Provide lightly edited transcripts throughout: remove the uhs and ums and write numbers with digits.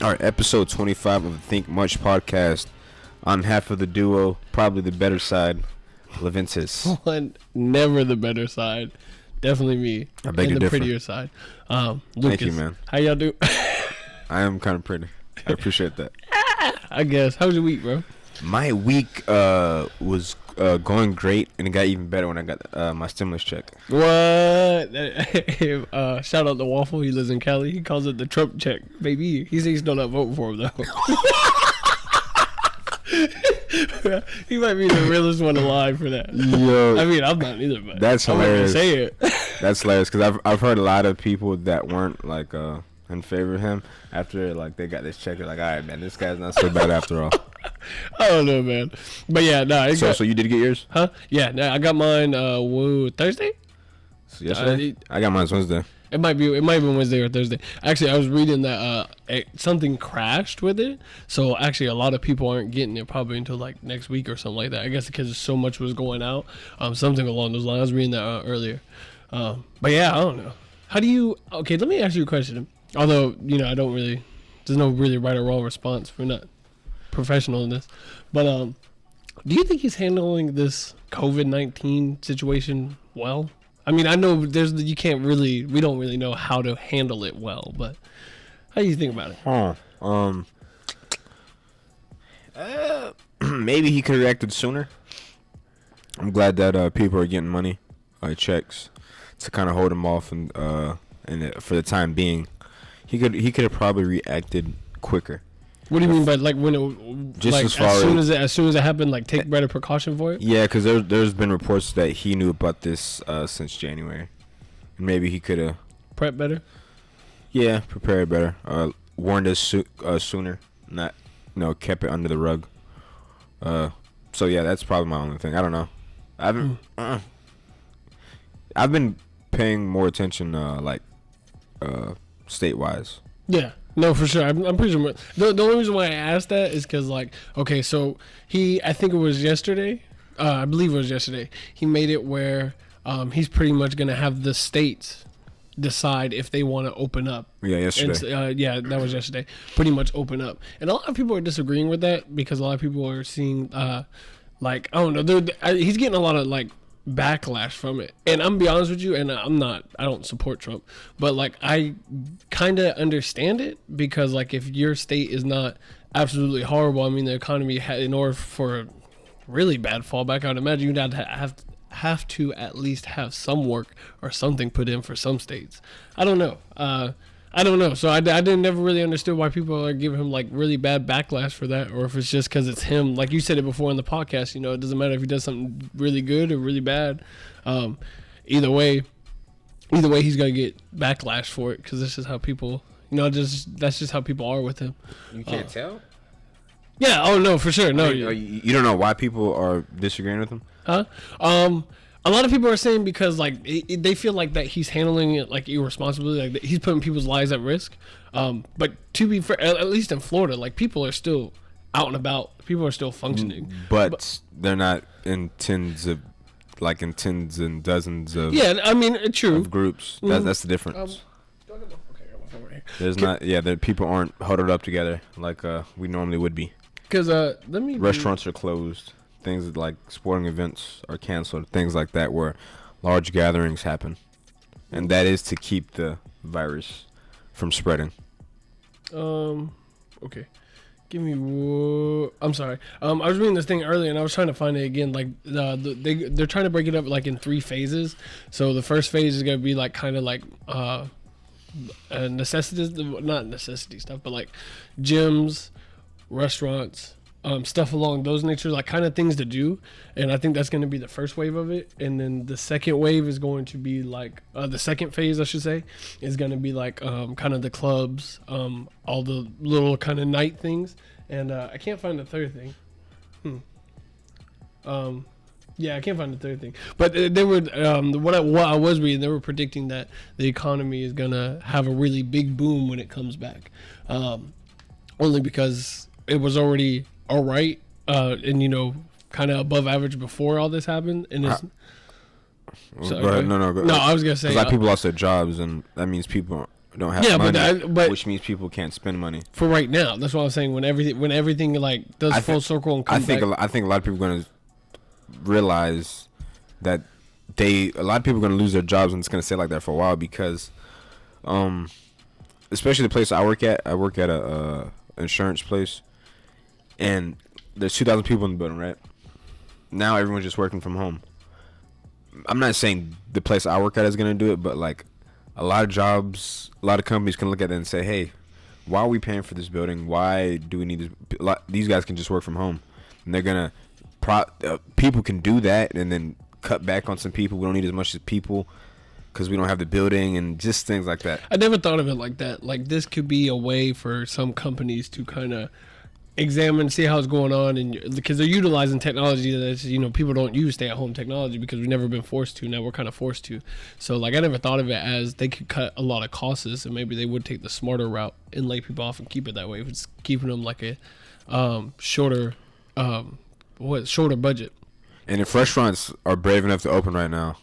All right, episode 25 of the Think Much podcast. On half of the duo, probably the better side, Loventas. One, never the better side. Definitely me. I beg to the differ. Prettier side. Lucas, Thank you, man. How y'all do? I am kind of pretty. I appreciate that. I guess. How was your week, bro? My week was going great, and it got even better when I got my stimulus check. What? Shout out to Waffle. He lives in Cali. He calls it the Trump check, baby. He says he's still not voting for him, though. He might be the realest one alive for that. Yo, I mean, I'm not either, but that's I'm hilarious. not gonna say it. That's hilarious because I've heard a lot of people that weren't like in favor of him after like they got this check. They're like, all right, man, this guy's not so bad after all. I don't know, man. But yeah, no. So you did get yours? Huh? Yeah, no, I got mine. Thursday. So yesterday? I got mine Wednesday. It might be Wednesday or Thursday. Actually, I was reading that something crashed with it. So actually, a lot of people aren't getting it probably until like next week or something like that. I guess because so much was going out. Something along those lines. I was reading that earlier. But yeah, I don't know. How do you? Okay, let me ask you a question. Although I don't really. There's no really right or wrong response. We're not professional in this. But do you think he's handling this COVID-19 situation well? I mean, I know we don't really know how to handle it well, but how do you think about it? Maybe he could have reacted sooner. I'm glad that people are getting money, checks, to kind of hold him off, and for the time being, he could have probably reacted quicker. What do you mean by like when it just like as soon as it happened, like take better precaution for it? Yeah, because there's been reports that he knew about this since January. Maybe he could have prepped better. Yeah, prepared better. Warned us sooner. Not kept it under the rug. So yeah, that's probably my only thing. I don't know. I've been paying more attention state wise. Yeah. No, for sure. I'm pretty sure. The only reason why I asked that is because, okay, so I think it was yesterday. I believe it was yesterday. He made it where he's pretty much going to have the states decide if they want to open up. Yeah, yesterday. And, that was yesterday. Pretty much open up. And a lot of people are disagreeing with that because a lot of people are seeing, I don't know, he's getting a lot of, backlash from it. And I'm gonna be honest with you, and I don't support Trump, but I kind of understand it because if your state is not absolutely horrible, I mean the economy in order for a really bad fallback, I would imagine you'd have to at least have some work or something put in for some states. I don't know. So I didn't never really understood why people are giving him really bad backlash for that, or if it's just because it's him. Like you said it before in the podcast, it doesn't matter if he does something really good or really bad. Either way, he's gonna get backlash for it because this is how people, that's just how people are with him. You can't tell. Yeah. Oh no, for sure. No, you don't know why people are disagreeing with him. Huh? A lot of people are saying because they feel like that he's handling it irresponsibly, he's putting people's lives at risk. But to be fair, at least in Florida, people are still out and about. People are still functioning. But they're not in tens and dozens of. Yeah, I mean, true. Of groups. That's the difference. There's not. Yeah, the people aren't huddled up together like we normally would be. Because restaurants are closed. Things like sporting events are canceled, things like that, where large gatherings happen, and that is to keep the virus from spreading. Okay, I'm sorry. I was reading this thing earlier, and I was trying to find it again. They're trying to break it up in 3 phases. So the first phase is gonna be necessities, not necessity stuff, but gyms, restaurants. Stuff along those nature, kind of things to do, and I think that's going to be the first wave of it. And then the second wave is going to be the second phase, I should say, is going to be kind of the clubs, all the little kind of night things. And I can't find the third thing. Yeah, I can't find the third thing. But they were what I was reading, they were predicting that the economy is going to have a really big boom when it comes back, only because it was already all right, and kind of above average before all this happened. And it's go ahead. No, I was gonna say a lot of people lost their jobs, and that means people don't have money, which means people can't spend money. For right now, that's what I was saying. When everything like does full circle and comes back. I think a lot of people are going to realize that a lot of people are going to lose their jobs, and it's going to stay like that for a while because, especially the place I work at a insurance place, and there's 2,000 people in the building, right? Now everyone's just working from home. I'm not saying the place I work at is going to do it, but like a lot of jobs, a lot of companies can look at it and say, hey, why are we paying for this building? Why do we need this? These guys can just work from home. And they're going to, people can do that and then cut back on some people. We don't need as much as people because we don't have the building and just things like that. I never thought of it like that. Like this could be a way for some companies to kind of examine, see how it's going on, and because they're utilizing technology that's, you know, people don't use stay-at-home technology because we've never been forced to. Now we're kind of forced to. So like I never thought of it as they could cut a lot of costs, and maybe they would take the smarter route and lay people off and keep it that way. It's keeping them like a shorter budget. And if restaurants are brave enough to open right now,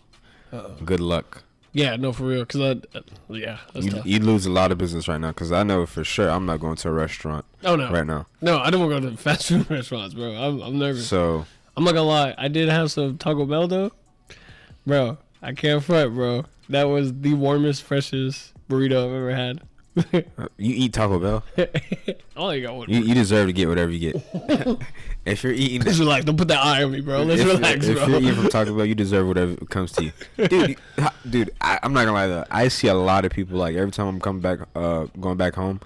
good luck. Yeah, no, for real. Because that's tough. You lose a lot of business right now. Because I know for sure I'm not going to a restaurant. Oh no, right now. No, I don't want to go to fast food restaurants, bro. I'm nervous. So I'm not gonna lie. I did have some Taco Bell though, bro. I can't front, bro. That was the warmest, freshest burrito I've ever had. You eat Taco Bell? I only got one. You deserve to get whatever you get. If you're eating, let's relax. Don't put that eye on me, bro. Let's relax, bro. If you're eating from Taco Bell, you deserve whatever comes to you, dude. I'm not gonna lie though. I see a lot of people like every time I'm coming back, going back home.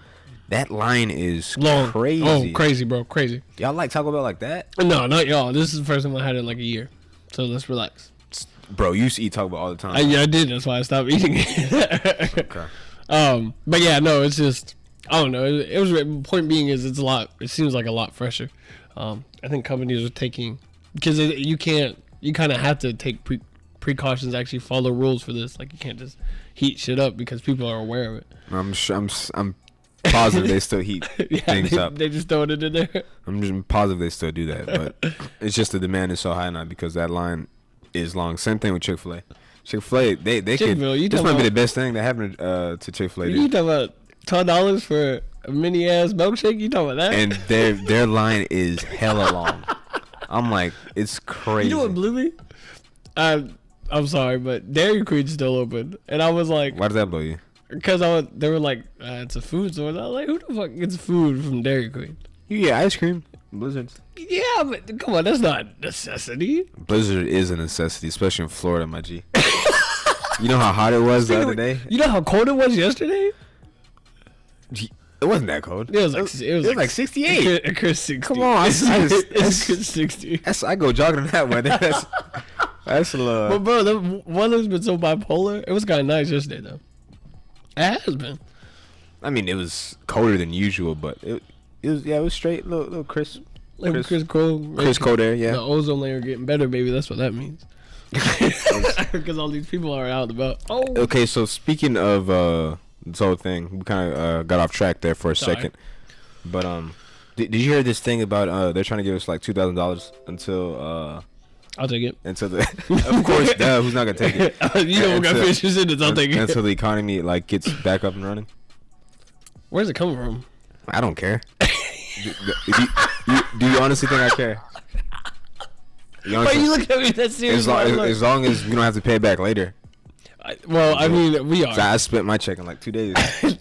That line is long. Crazy. Oh, crazy, bro. Crazy. Y'all like Taco Bell like that? No, not y'all. This is the first time I had it in like a year. So let's relax. Bro, you used to eat Taco Bell all the time. Yeah, I did. That's why I stopped eating it. Okay. But yeah, no, it's just, I don't know. It was, point being is it seems like a lot fresher. I think companies are taking, because you kind of have to take precautions, actually follow rules for this. Like you can't just heat shit up because people are aware of it. I'm positive they still heat things up. They just throw it in there. I'm just positive they still do that, but it's just the demand is so high now because that line is long. Same thing with Chick-fil-A. Chick-fil-A, they could. This might be the best thing that happened to Chick-fil-A. You talking about $12 for a mini ass milkshake? You talking about that? And their line is hella long. I'm like, it's crazy. You know what blew me? I'm sorry, but Dairy Queen's still open, and I was like, why does that blow you? Because they were like, it's a food store. And I was like, who the fuck gets food from Dairy Queen? You get ice cream, Blizzards. Yeah, but come on, that's not a necessity. Blizzard is a necessity, especially in Florida, my G. You know how hot it was the other day? You know how cold it was yesterday? It wasn't that cold. It was like 68. It could 60. Come on, it's 60. I go jogging in that weather. That's a little. But bro, the weather's been so bipolar. It was kind of nice yesterday though. It has been. I mean, it was colder than usual, but it was straight, little crisp. Crisp cold. Crisp cold air, yeah. The ozone layer getting better, baby. That's what that means. Because all these people are out and about. Oh. Okay, so speaking of this whole thing, we kind of got off track there for a second. But did you hear this thing about they're trying to give us like $2,000 until I'll take it. Until of course, who's not gonna take it? You know, we got fishes in it. I'll take it until the economy like gets back up and running. Where's it coming from? I don't care. Do you honestly think I care? Why you look at me that serious? As long as we don't have to pay it back later. I mean, we are. So I spent my check in like 2 days.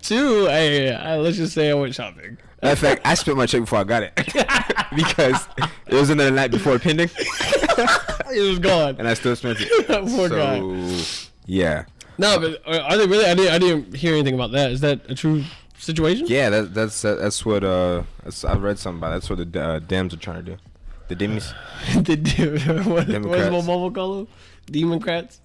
Hey, let's just say I went shopping. In fact, I spent my check before I got it because it was another night before pending. It was gone, and I still spent it. Poor guy. Yeah. No, but are they really? I didn't hear anything about that. Is that a true situation? Yeah, that's what I read something about. That's what the Dems are trying to do. The Demis. What does Momo call them? Democrats.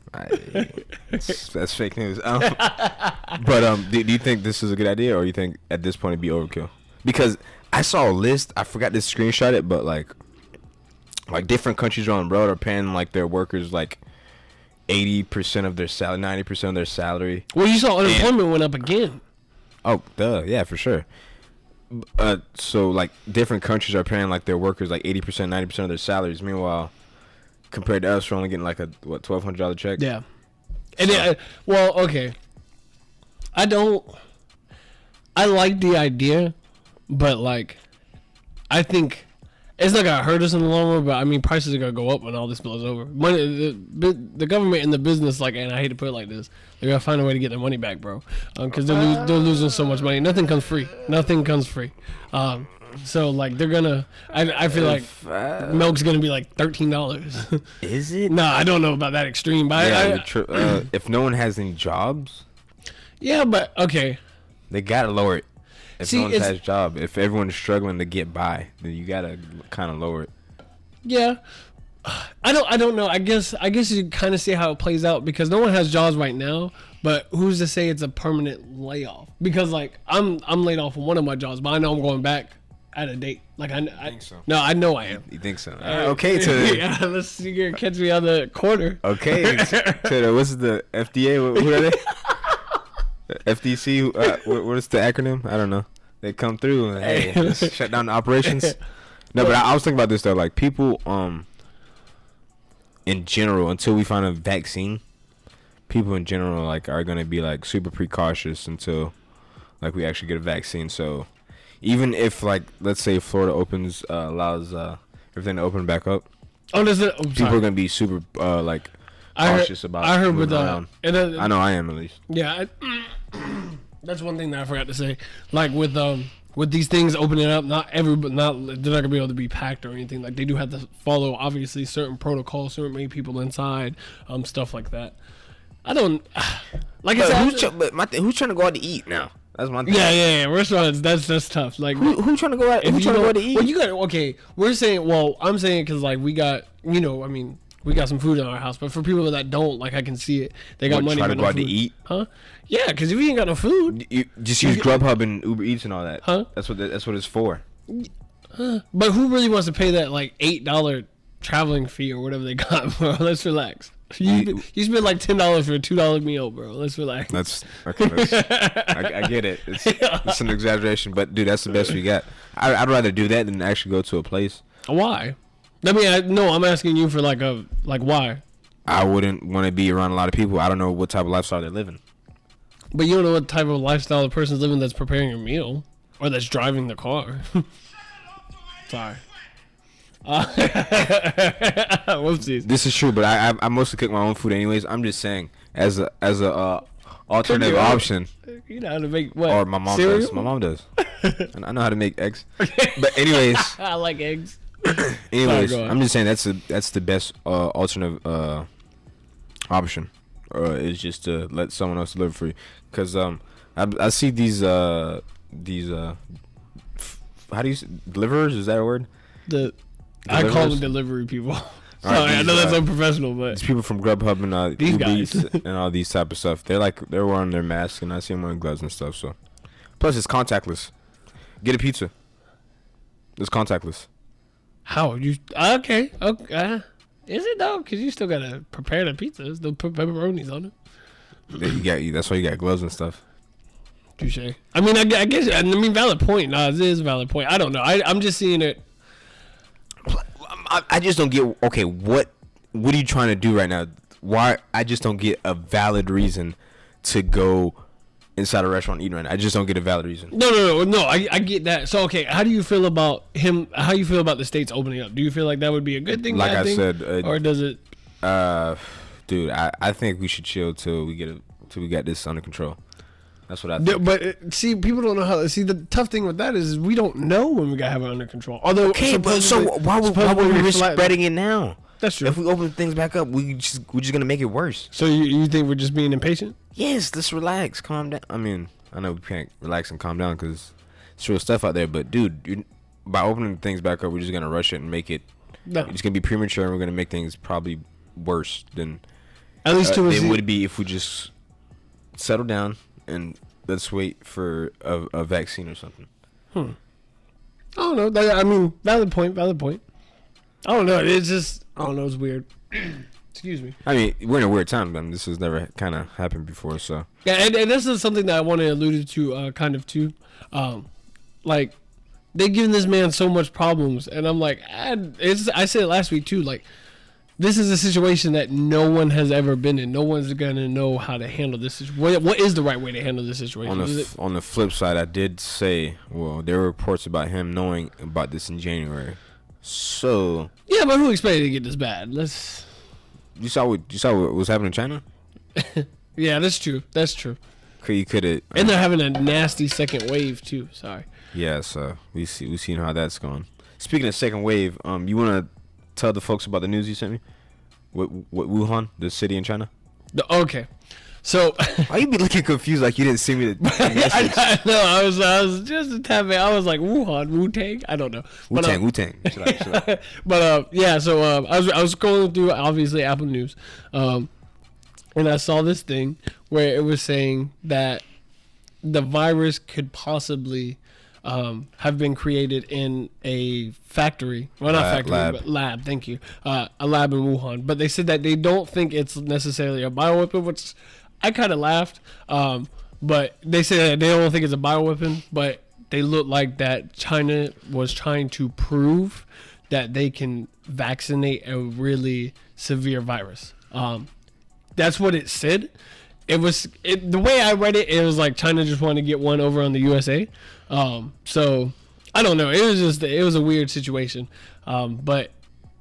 That's fake news. But do you think this is a good idea, or you think at this point it'd be overkill? Because I saw a list. I forgot to screenshot it, but like different countries around the world are paying like their workers like 80% of their salary, 90% of their salary. Well, you saw unemployment went up again. Oh, duh, yeah, for sure. So like different countries are paying like their workers like 80%, 90% of their salaries. Meanwhile, compared to us, we're only getting like a $1,200 check. Yeah. And well, okay. I don't. I like the idea, but like, I think it's not gonna hurt us in the long run. But I mean, prices are gonna go up when all this blows over. Money, the government and the business, like, and I hate to put it like this, they're gonna find a way to get their money back, bro. Because they're losing so much money. Nothing comes free. Nothing comes free. So like they're gonna. I feel like milk's gonna be like $13. Is it? No, I don't know about that extreme, but yeah, if no one has any jobs, yeah, but okay. They gotta lower it. If no one has a job, if everyone's struggling to get by, then you gotta kind of lower it. Yeah, I don't know. I guess you kind of see how it plays out because no one has jobs right now. But who's to say it's a permanent layoff? Because like I'm laid off from one of my jobs, but I know I'm going back at a date. Like I think so. No, I know I am. You think so? Okay, to yeah. Let's see here, catch me on the corner. Okay, to what's the FDA? Who are they? FDC, what is the acronym? I don't know. They come through and hey, let's shut down the operations. No, but I was thinking about this though. Like people, in general, until we find a vaccine, people in general like are gonna be like super precautious until like we actually get a vaccine. So even if like let's say Florida opens allows everything to open back up, people are gonna be super like cautious about. I heard with I know I am at least. Yeah. That's one thing that I forgot to say. Like with these things opening up, they're not gonna be able to be packed or anything. Like they do have to follow obviously certain protocols, certain many people inside, stuff like that. I don't like. Who's trying to go out to eat now? That's my thing. Yeah. Restaurants, that's tough. Like who's trying to go out? Who's trying to go out to eat? Well, you got okay. We're saying. Well, I'm saying because like we got we got some food in our house, but for people that don't, like I can see it, they got money. Try to go out to eat, huh? Yeah, because if you ain't got no food, you just use Grubhub and Uber Eats and all that. Huh? That's what it's for. But who really wants to pay that like $8 traveling fee or whatever they got, bro? Let's relax. You spend like $10 for a $2 meal, bro. Let's relax. That's okay. I get it. It's an exaggeration, but dude, that's the best we got. I'd rather do that than actually go to a place. Why? I'm asking you for like why? I wouldn't want to be around a lot of people. I don't know what type of lifestyle they're living. But you don't know what type of lifestyle the person's living that's preparing a meal or that's driving the car. Sorry. Whoopsies. This is true, but I mostly cook my own food anyways. I'm just saying as a alternative option. You know how to make what? Or my mom cereal? does. My mom does. And I know how to make eggs. But anyways, I like eggs. Anyways, I'm just saying that's the best alternative option. Is just to let someone else deliver for you. Cause I see these how do you deliverers? Is that a word? I call them delivery people. Sorry, I know that's unprofessional, but these people from Grubhub and these Uber guys Eats and all these type of stuff. They're wearing their masks and I see them wearing gloves and stuff. So plus it's contactless. Get a pizza. It's contactless. How you okay? Is it though? Because you still gotta prepare the pizza. There's no pepperonis on it. That's why you got gloves and stuff. Touche. I mean, I guess. Valid point. Nah, it is a valid point. I don't know. I'm just seeing it. I just don't get. Okay, what are you trying to do right now? Why? I just don't get a valid reason to go inside a restaurant eating right now. I just don't get a valid reason. No. I get that. So okay, how do you feel about him? How do you feel about the states opening up? Do you feel like that would be a good thing? Like I said, or does it? Dude, I think we should chill till we get this under control. That's what I think. But see, people don't know how. See, the tough thing with that is we don't know when we gotta have it under control. Although, okay, but so why would we risk spreading it now? That's true. If we open things back up, we're just gonna make it worse. So you think we're just being impatient? Yes, let's relax, calm down. I mean, I know we can't relax and calm down because there's real stuff out there. But dude, by opening things back up, we're just gonna rush it and make it. No. It's gonna be premature, and we're gonna make things probably worse than at least it would be if we just settle down and let's wait for a vaccine or something. I don't know. I mean, valid point. I don't know. It's just, I don't know. It's weird. Excuse me. I mean, we're in a weird time. I mean, this has never kind of happened before, so. Yeah, and this is something that I want to allude to kind of too. Like, they giving this man so much problems, and I'm like, I said it last week too, like, this is a situation that no one has ever been in. No one's gonna know how to handle this. What is the right way to handle this situation? On the flip side, I did say, well, there were reports about him knowing about this in January. So yeah, but who expected it to get this bad? You saw what was happening in China? Yeah, that's true. That's true. You could have. And they're having a nasty second wave too. Sorry. Yeah, so we seen how that's going. Speaking of second wave, you wanna tell the folks about the news you sent me? What Wuhan, the city in China? Okay. So why you be looking confused like you didn't see me the message? I was just a tad bit. I was like Wuhan, Wu-Tang. I don't know. Wu-Tang. But yeah. So I was scrolling through obviously Apple News, and I saw this thing where it was saying that the virus could possibly have been created in a factory. Well, not factory, but lab. Thank you. A lab in Wuhan. But they said that they don't think it's necessarily a bioweapon, which I kind of laughed. But they said that they don't think it's a bioweapon, but they look like that China was trying to prove that they can vaccinate a really severe virus. That's what it said. The way I read it, it was like China just wanted to get one over on the USA. So I don't know. It was a weird situation. But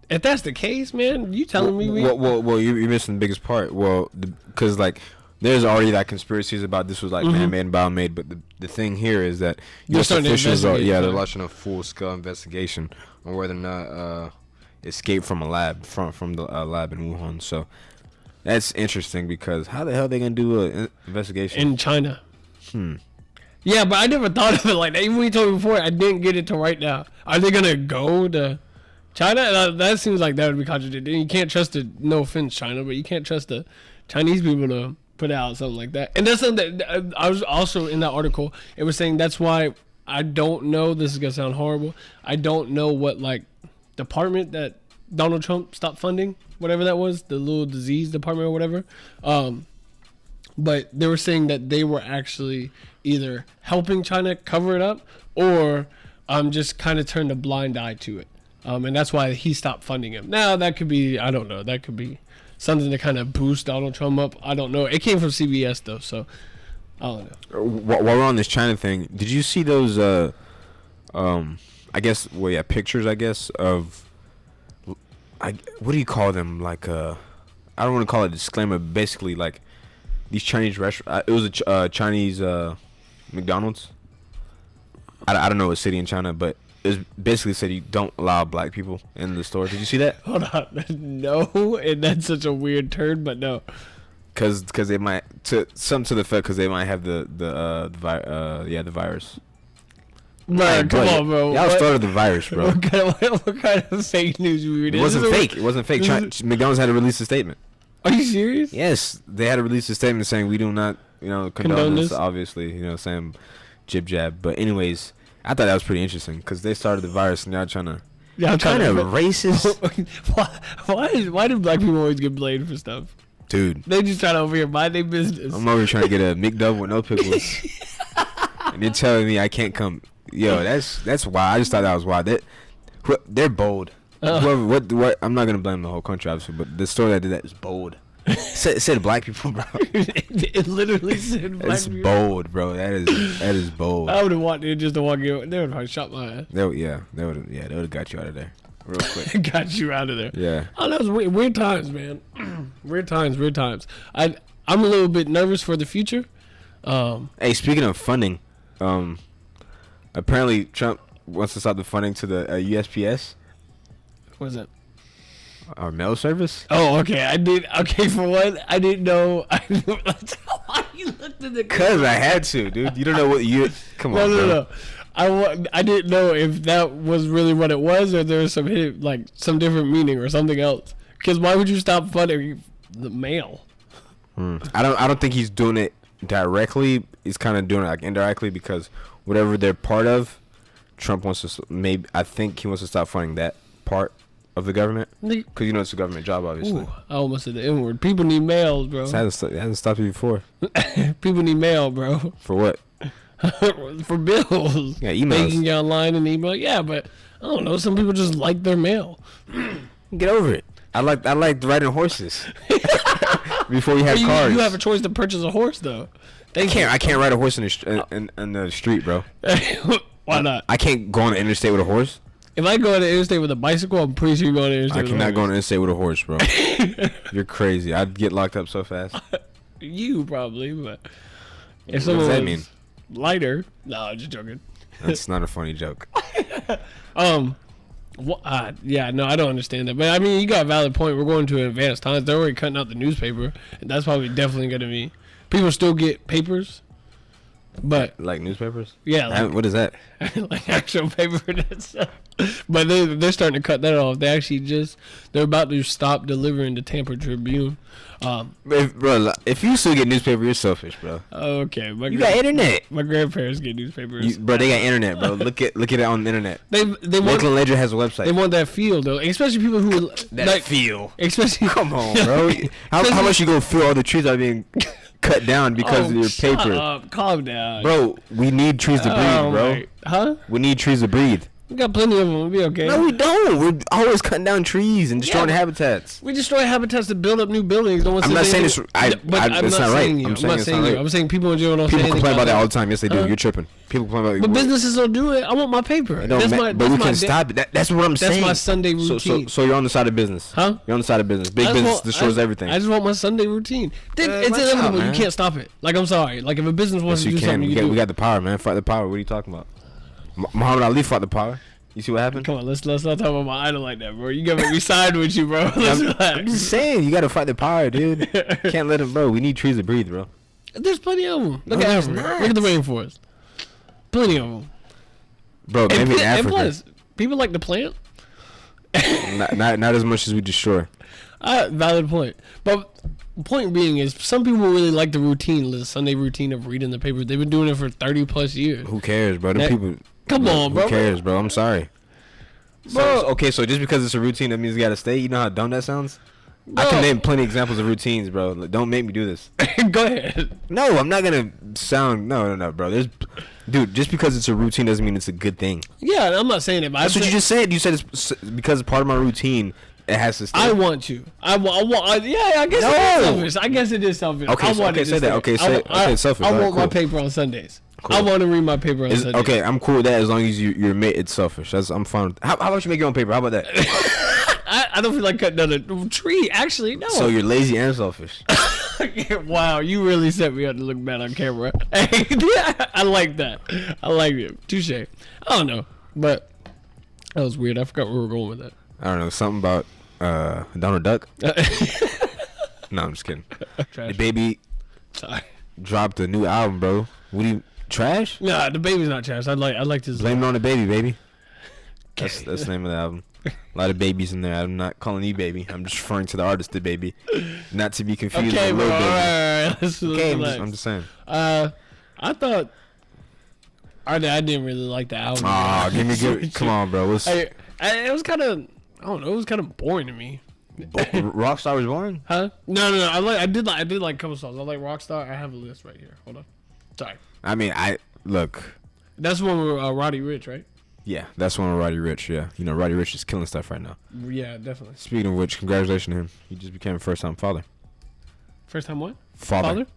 if that's the case, man, you telling me? Well, you're missing the biggest part. Well, because like there's already like conspiracies about this was like man-made and bio-made, but the thing here is that U.S. officials they're launching a full-scale investigation on whether or not escaped from a lab from the lab in Wuhan. So. That's interesting because how the hell are they gonna do an investigation in China? Yeah, but I never thought of it like that. Even when you told me before, I didn't get it till right now. Are they gonna go to China? That seems like that would be contradicting. You can't trust the no offense, China, but you can't trust the Chinese people to put out something like that. And that's something that I was also in that article. It was saying that's why I don't know. This is gonna sound horrible. I don't know what like department that Donald Trump stopped funding, whatever that was, the little disease department or whatever. But they were saying that they were actually either helping China cover it up or just kind of turned a blind eye to it. And that's why he stopped funding him. Now, that could be, I don't know, that could be something to kind of boost Donald Trump up. I don't know. It came from CBS, though, so I don't know. While we're on this China thing, did you see those, pictures, I guess, of... what do you call them? Like I don't want to call it a disclaimer. But basically, like these Chinese restaurant. It was a Chinese McDonald's. I don't know what city in China, but it was basically said you don't allow black people in the store. Did you see that? Hold on, no, and that's such a weird turn, but no. Cause they might to the effect because they might have the virus. Man, come on, bro. Y'all started the virus, bro. What kind of fake news you read? It wasn't fake. It wasn't fake. McDonald's had to release a statement. Are you serious? Yes, they had to release a statement saying we do not, condone this. Obviously, saying jib jab. But anyways, I thought that was pretty interesting because they started the virus and now trying to. Yeah, I'm kind of racist. Why do black people always get blamed for stuff? Dude, they just trying to over here mind their business. I'm over here trying to get a McDouble with no pickles, and they're telling me I can't come. Yo, that's wild. I just thought that was wild. They're bold. What? I'm not gonna blame the whole country, obviously, but the store that did that is bold. It said black people, bro. It literally said black people. It's bold, bro. That is bold. I would have wanted just to walk in. They would have probably shot my ass. They would have got you out of there real quick. Got you out of there. Yeah. Oh, that was weird times, man. Weird times. I'm a little bit nervous for the future. Hey, speaking of funding, apparently Trump wants to stop the funding to the USPS. What is that? Our mail service? Oh, okay. For one, I didn't know. That's why you looked at the. Cause I had to, dude. You don't know what you. Come on, bro. No. I didn't know if that was really what it was, or there was some some different meaning or something else. Because why would you stop funding the mail? I don't think he's doing it directly. He's kind of doing it like indirectly because whatever they're part of, Trump wants to I think he wants to stop funding that part of the government because it's a government job, obviously. Ooh, I almost said the N word. People need mail, bro. It hasn't stopped you before. People need mail, bro. For what? For bills. Yeah, emails. They can get online and email. Yeah, but I don't know. Some people just like their mail. Get over it. I liked riding horses before we had you, cars. You have a choice to purchase a horse though. I can't ride a horse in the street, bro. Why not? I can't go on the interstate with a horse. If I go on the interstate with a bicycle, I'm pretty sure you're going to the interstate. I cannot go on the interstate with a horse, bro. You're crazy. I'd get locked up so fast. You probably, but if What does that mean? Lighter. No, I'm just joking. That's not a funny joke. Yeah, no, I don't understand that. But I mean, you got a valid point. We're going to advanced times. They're already cutting out the newspaper, and that's probably definitely going to be. People still get papers, but Like newspapers? yeah, like, What is that? like actual paper. But they're starting to cut that off. They're about to stop delivering the Tampa Tribune. If you still get newspaper, you're selfish, bro. Okay, You got internet. My grandparents get newspapers. Bro, they got internet, bro. Look at it on the internet. They want Lakeland Ledger has a website. they want that feel though, especially people who like feel. especially Come on, bro. How much you gonna feel all the trees are being cut down because of your paper? Up. Calm down, Bro, we need trees to breathe, bro. Huh? We need trees to breathe. We got plenty of them. We'll be okay. No, we don't. We're always cutting down trees and destroying habitats. We destroy habitats to build up new buildings. No one I'm says not saying anything. it's. It's not right. I'm not saying you. I'm saying people in general don't say People anything complain about that that. all the time. Yes, they do. You're tripping. People complain about. But businesses don't do it. I want my paper. But we can stop it. That's what I'm saying. That's my Sunday routine. So you're on the side of business. Huh? You're on the side of business. Big business destroys everything. I just want my Sunday routine. It's watch inevitable. out, You man. can't stop it. Like, I'm sorry. Like, if a business wants to do something, We got the power, man. Fight the power. What are you talking about? Muhammad Ali fought the power. You see what happened? Come on, let's not talk about my idol like that, bro. You gotta make me side with you, bro. Let's relax. I'm just saying, you gotta fight the power, dude. Can't let him, bro. We need trees to breathe, bro. There's plenty of them. Look at there's Africa. not. Look at the rainforest. Plenty of them. Bro, maybe in And Africa. plus, people like to plant. Not as much as we destroy. Valid point. But point being is, some people really like the routine, the Sunday routine of reading the paper. They've been doing it for 30 plus years. Who cares, bro? Them people. Come on, bro. Who cares, bro? I'm sorry. Bro. So just because it's a routine, that means you gotta stay. You know how dumb that sounds? I Bro. can name plenty of examples of routines, bro. Like, don't make me do this. Go ahead. No, I'm not gonna sound. No, bro. Dude, just because it's a routine doesn't mean it's a good thing. Yeah, I'm not saying it, but That's what you just said. You said it's because it's part of my routine. It has to stay. I want to. I want. Yeah, I guess it is selfish. I guess it is selfish. Okay, say that. Okay, it's selfish. I Alright, want my cool. paper on Sundays. Cool. I want to read my paper on Sundays. Okay, I'm cool with that as long as you admit it's selfish. I'm fine. How about you make your own paper? How about that? I don't feel like cutting down a tree. Actually, no. So you're lazy and selfish. Wow, you really set me up to look bad on camera. I like that. I like it. Touche. I don't know, but that was weird. I forgot where we were going with that. I don't know, something about Donald Duck. No, I'm just kidding. Trash. The baby Sorry. dropped a new album, bro. What do you trash? Nah, the baby's not trash. I like to Blame it on the baby, baby. That's the name of the album. A lot of babies in there. I'm not calling you baby. I'm just referring to the artist, the baby, not to be confused Okay, with bro. Lil All Baby. right. Let's Okay, relax. I'm just saying. I thought I didn't really like the album. Aw, come on, bro. What's It was kind of, I don't know. It was kind of boring to me. Rockstar was boring? Huh? No. I did like a couple songs. I like Rockstar. I have a list right here. Hold on. Sorry. I mean, look. That's the one with Roddy Ricch, right? Yeah, that's one with Roddy Ricch. Yeah, you know Roddy Ricch is killing stuff right now. Yeah, definitely. Speaking of which, congratulations to him. He just became a first-time father. First time what? Father.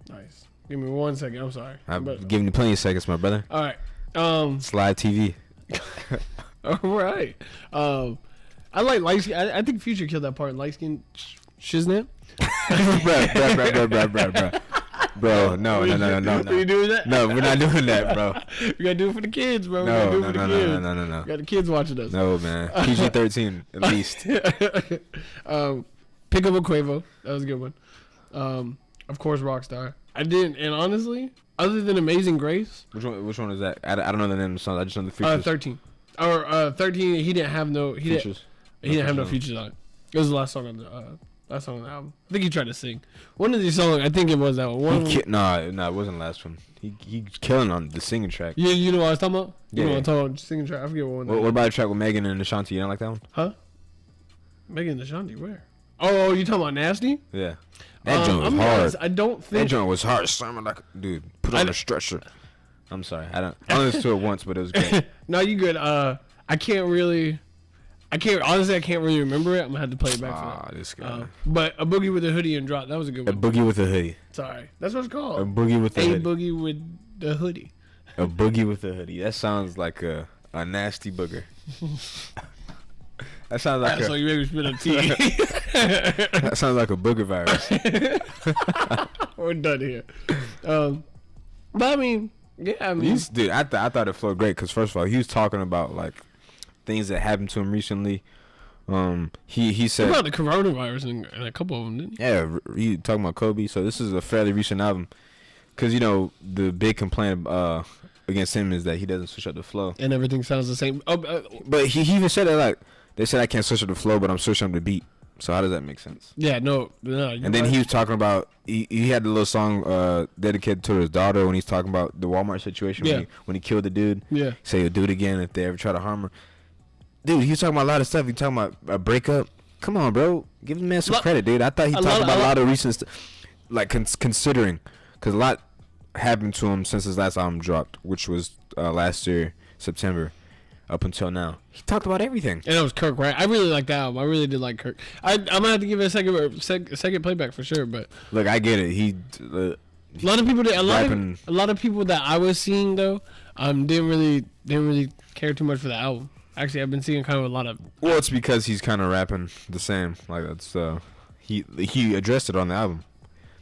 Nice. Give me 1 second. I'm sorry. I'm But- giving you plenty of seconds, my brother. all right. Slide TV. All right. I like light skin. I think Future killed that part. Light skin shiznit. Bro, no. Are you doing that? No, we're not doing that, bro. We gotta do it for the kids, bro. We gotta do it for the kids. No. We got the kids watching us. No, man. PG-13, at least. Pick up a Quavo. That was a good one. Of course, Rockstar. I didn't, and honestly, other than Amazing Grace, Which one is that? I don't know the name of the song. I just know the features. 13. Or 13, he didn't have no Features. He didn't have no features on it. It was the last song on the album. I think he tried to sing. One of these songs, I think it was that one. No, it wasn't the last one. He's killing on the singing track. You know what I was talking about? You know Yeah. what I'm talking about? Singing track. I forget what one. What about the track with Megan and Ashanti? You don't like that one? Huh? Megan Thee Stallion, where? Oh, you talking about Nasty? Yeah. That joint was I'm hard. honest, I don't That think. joint was hard. Sermon like, dude, put on a stretcher. I'm sorry. I only listened to it once, but it was great. No, you good. I I can't really remember it. I'm gonna have to play it back for that. This guy. But a boogie with a hoodie and drop. That was a good A one. boogie with a hoodie. Sorry, that's what it's called. A boogie with a A hoodie. boogie with the hoodie. A boogie with a hoodie. That sounds like a nasty booger. That sounds like So you made me spit a tea. that sounds like a booger virus. We're done here. But I mean, yeah, I mean, Dude, I thought it flowed great because first of all, he was talking about like things that happened to him recently. He said about the coronavirus and a couple of them, didn't he? Yeah, he talking about Kobe. So this is a fairly recent album, because the big complaint against him is that he doesn't switch up the flow, And everything sounds the same. but he even said that like they said I can't switch up the flow, but I'm switching up the beat. So how does that make sense? Yeah, no. And then he was talking about he had the little song dedicated to his daughter when he's talking about the Walmart situation when he killed the dude. Yeah. Say he'll do it again if they ever try to harm her. Dude, he was talking about a lot of stuff. He talking about a breakup. Come on, bro. Give the man some credit, dude. I thought he talked about a lot of recent stuff, like considering, because a lot happened to him since his last album dropped, which was last year, September, up until now. He talked about everything. And it was Kirk, right? I really like that album. I really did like Kirk. I'm gonna have to give it a second playback for sure. But Look, I get it. a lot of people, a lot of people that I was seeing though, didn't really care too much for the album. Actually, I've been seeing kind of a lot of. Well, it's because he's kind of rapping the same. Like that's he addressed it on the album.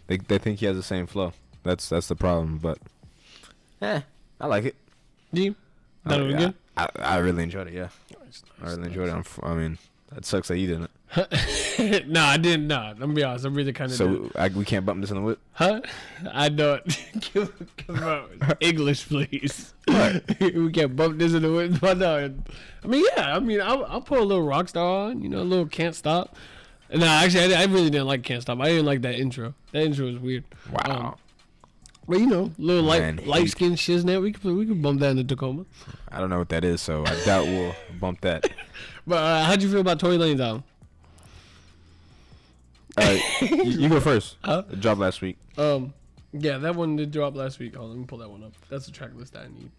They think he has the same flow. That's the problem. But I like it. Do you? Thought it was good? I really enjoyed it. Yeah, I really enjoyed it. I mean, that sucks that you didn't. No, I didn't. No, I'm gonna be honest. I really kind of. So we can't bump this in the whip. Huh? I don't. Come on, English, please. What? We can't bump this in the whip. But no, I mean, yeah. I mean, I'll put a little Rockstar on. A little Can't Stop. No, actually, I really didn't like Can't Stop. I didn't like that intro. That intro was weird. Wow. But little light skin shiznit. We could bump that in the Tacoma. I don't know what that is, so I doubt we'll bump that. But how'd you feel about Tory Lanez album? You go first. Huh? It dropped last week. Yeah, that one did drop last week. Hold on, let me pull that one up. That's the track list I need.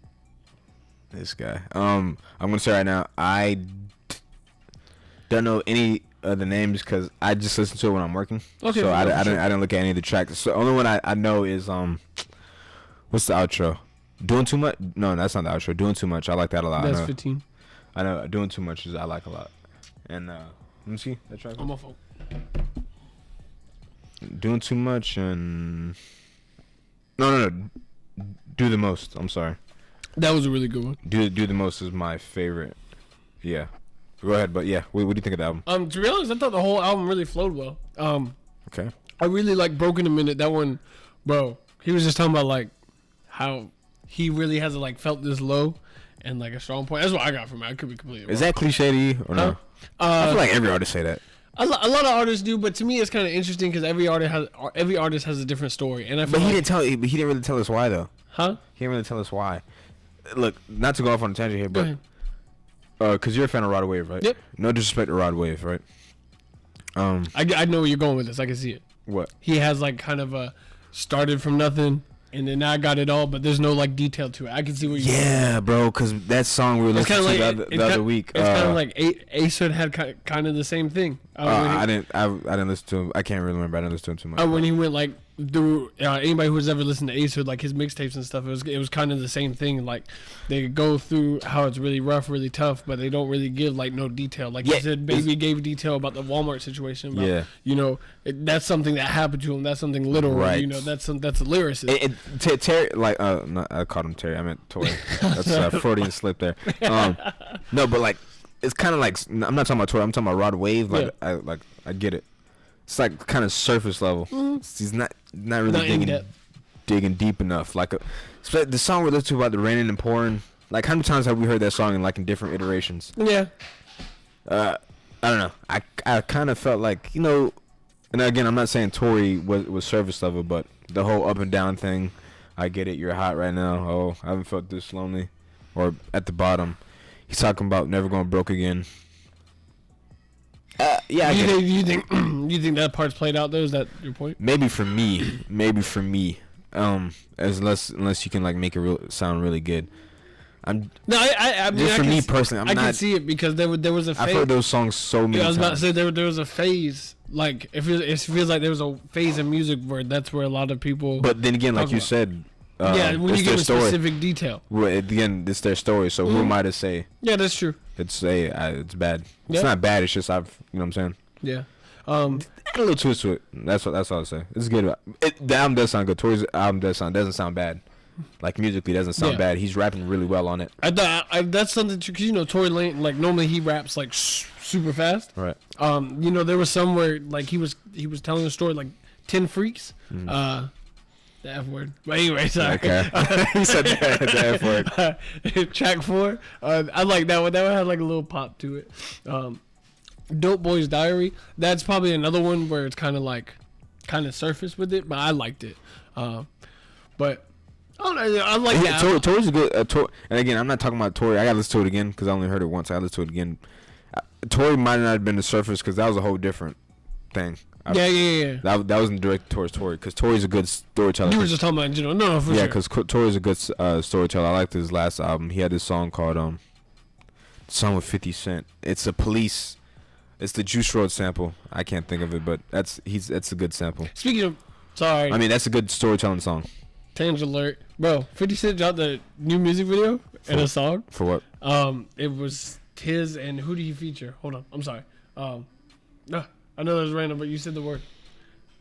This guy. I'm gonna say right now, I don't know any of the names because I just listen to it when I'm working. Okay. So I didn't look at any of the tracks. So the only one I know is what's the outro? Doing Too Much? No, that's not the outro. Doing Too Much. I like that a lot. That's 15. I know. Doing Too Much is I like a lot. And let me see that track. On my phone. Doing Too Much and no. Do the Most. I'm sorry. That was a really good one. Do the Most is my favorite. Yeah. Go ahead, but yeah, what do you think of the album? To be honest, I thought the whole album really flowed well. Okay. I really like Broken a Minute. That one, bro. He was just talking about like how he really hasn't like felt this low and like a strong point. That's what I got from it. I could be completely wrong. Is that cliche to you or no? I feel like every artist say that. A lot of artists do, but to me it's kind of interesting because every artist has a different story. And But he didn't really tell us why though. Huh? He didn't really tell us why. Look, not to go off on a tangent here, Go but ahead. Because you're a fan of Rod Wave, right? Yep. No disrespect to Rod Wave, right? I know where you're going with this. I can see it. What? He has like kind of a started from nothing and then I got it all, but there's no like detail to it. I can see what you're Yeah, bro, because that song we were listening to the other week. It's kind of like Ace Hood had kind of the same thing. I didn't listen to him. I can't really remember. I didn't listen to him too much. When he went like through anybody who's ever listened to Ace Hood, like his mixtapes and stuff, it was kind of the same thing. Like they go through how it's really rough, really tough, but they don't really give like no detail. Like you said, Baby gave detail about the Walmart situation. About, that's something that happened to him. That's something literal. Right. That's a lyricist. Terry, like I called him Terry. I meant Tory. That's a Freudian slip there. No, but like it's kind of like I'm not talking about Tory. I'm talking about Rod Wave. Like I get it. It's like kind of surface level. He's not really digging deep enough. Like the song we listened to about the raining and pouring. Like how many times have we heard that song in different iterations? Yeah. I don't know. I kind of felt like and again I'm not saying Tory was surface level, but the whole up and down thing. I get it. You're hot right now. Oh, I haven't felt this lonely. Or at the bottom, he's talking about never going broke again. Yeah. You think that part's played out though? Is that your point? Maybe for me. Unless you can like make it sound really good. No, I mean, just for me personally, I can see it because there was a phase. I've heard those songs so many times. I was about to say there was a phase. Like it feels like there was a phase in music where that's where a lot of people. But then again, like you said, when you give a specific detail. Right, again, it's their story. So who am I to say? Yeah, that's true. It's bad. It's not bad. It's just you know what I'm saying. Yeah. Add a little twist to it. That's all I say. It's good. The album does sound good. Tory's album doesn't sound bad. Like musically, doesn't sound bad. He's rapping really well on it. I thought that's something because Tory Lane, like normally he raps like super fast. Right. There was somewhere like he was telling a story like 10 freaks. The F word. But anyway, sorry. Okay. He said the F word. Track 4. I like that one. That one had like a little pop to it. Dope Boy's Diary. That's probably another one where it's kind of surface with it, but I liked it. But I don't know. I like that. Tory's a good. And again, I'm not talking about Tory. I gotta listen to it again because I only heard it once. I gotta listen to it again. Tory might not have been the surface because that was a whole different thing. Yeah. That wasn't directed towards Tory because Tory's a good storyteller. You were just talking about in general. No, for sure. Yeah, because Tory's a good storyteller. I liked his last album. He had this song called song with 50 Cent. It's It's the Juice WRLD sample. I can't think of it, but that's a good sample. Speaking of, sorry. I mean, that's a good storytelling song. Tangent alert, bro. 50 Cent dropped the new music video and a song. For what? It was his and who did he feature? Hold on, I'm sorry. I know that was random, but you said the word.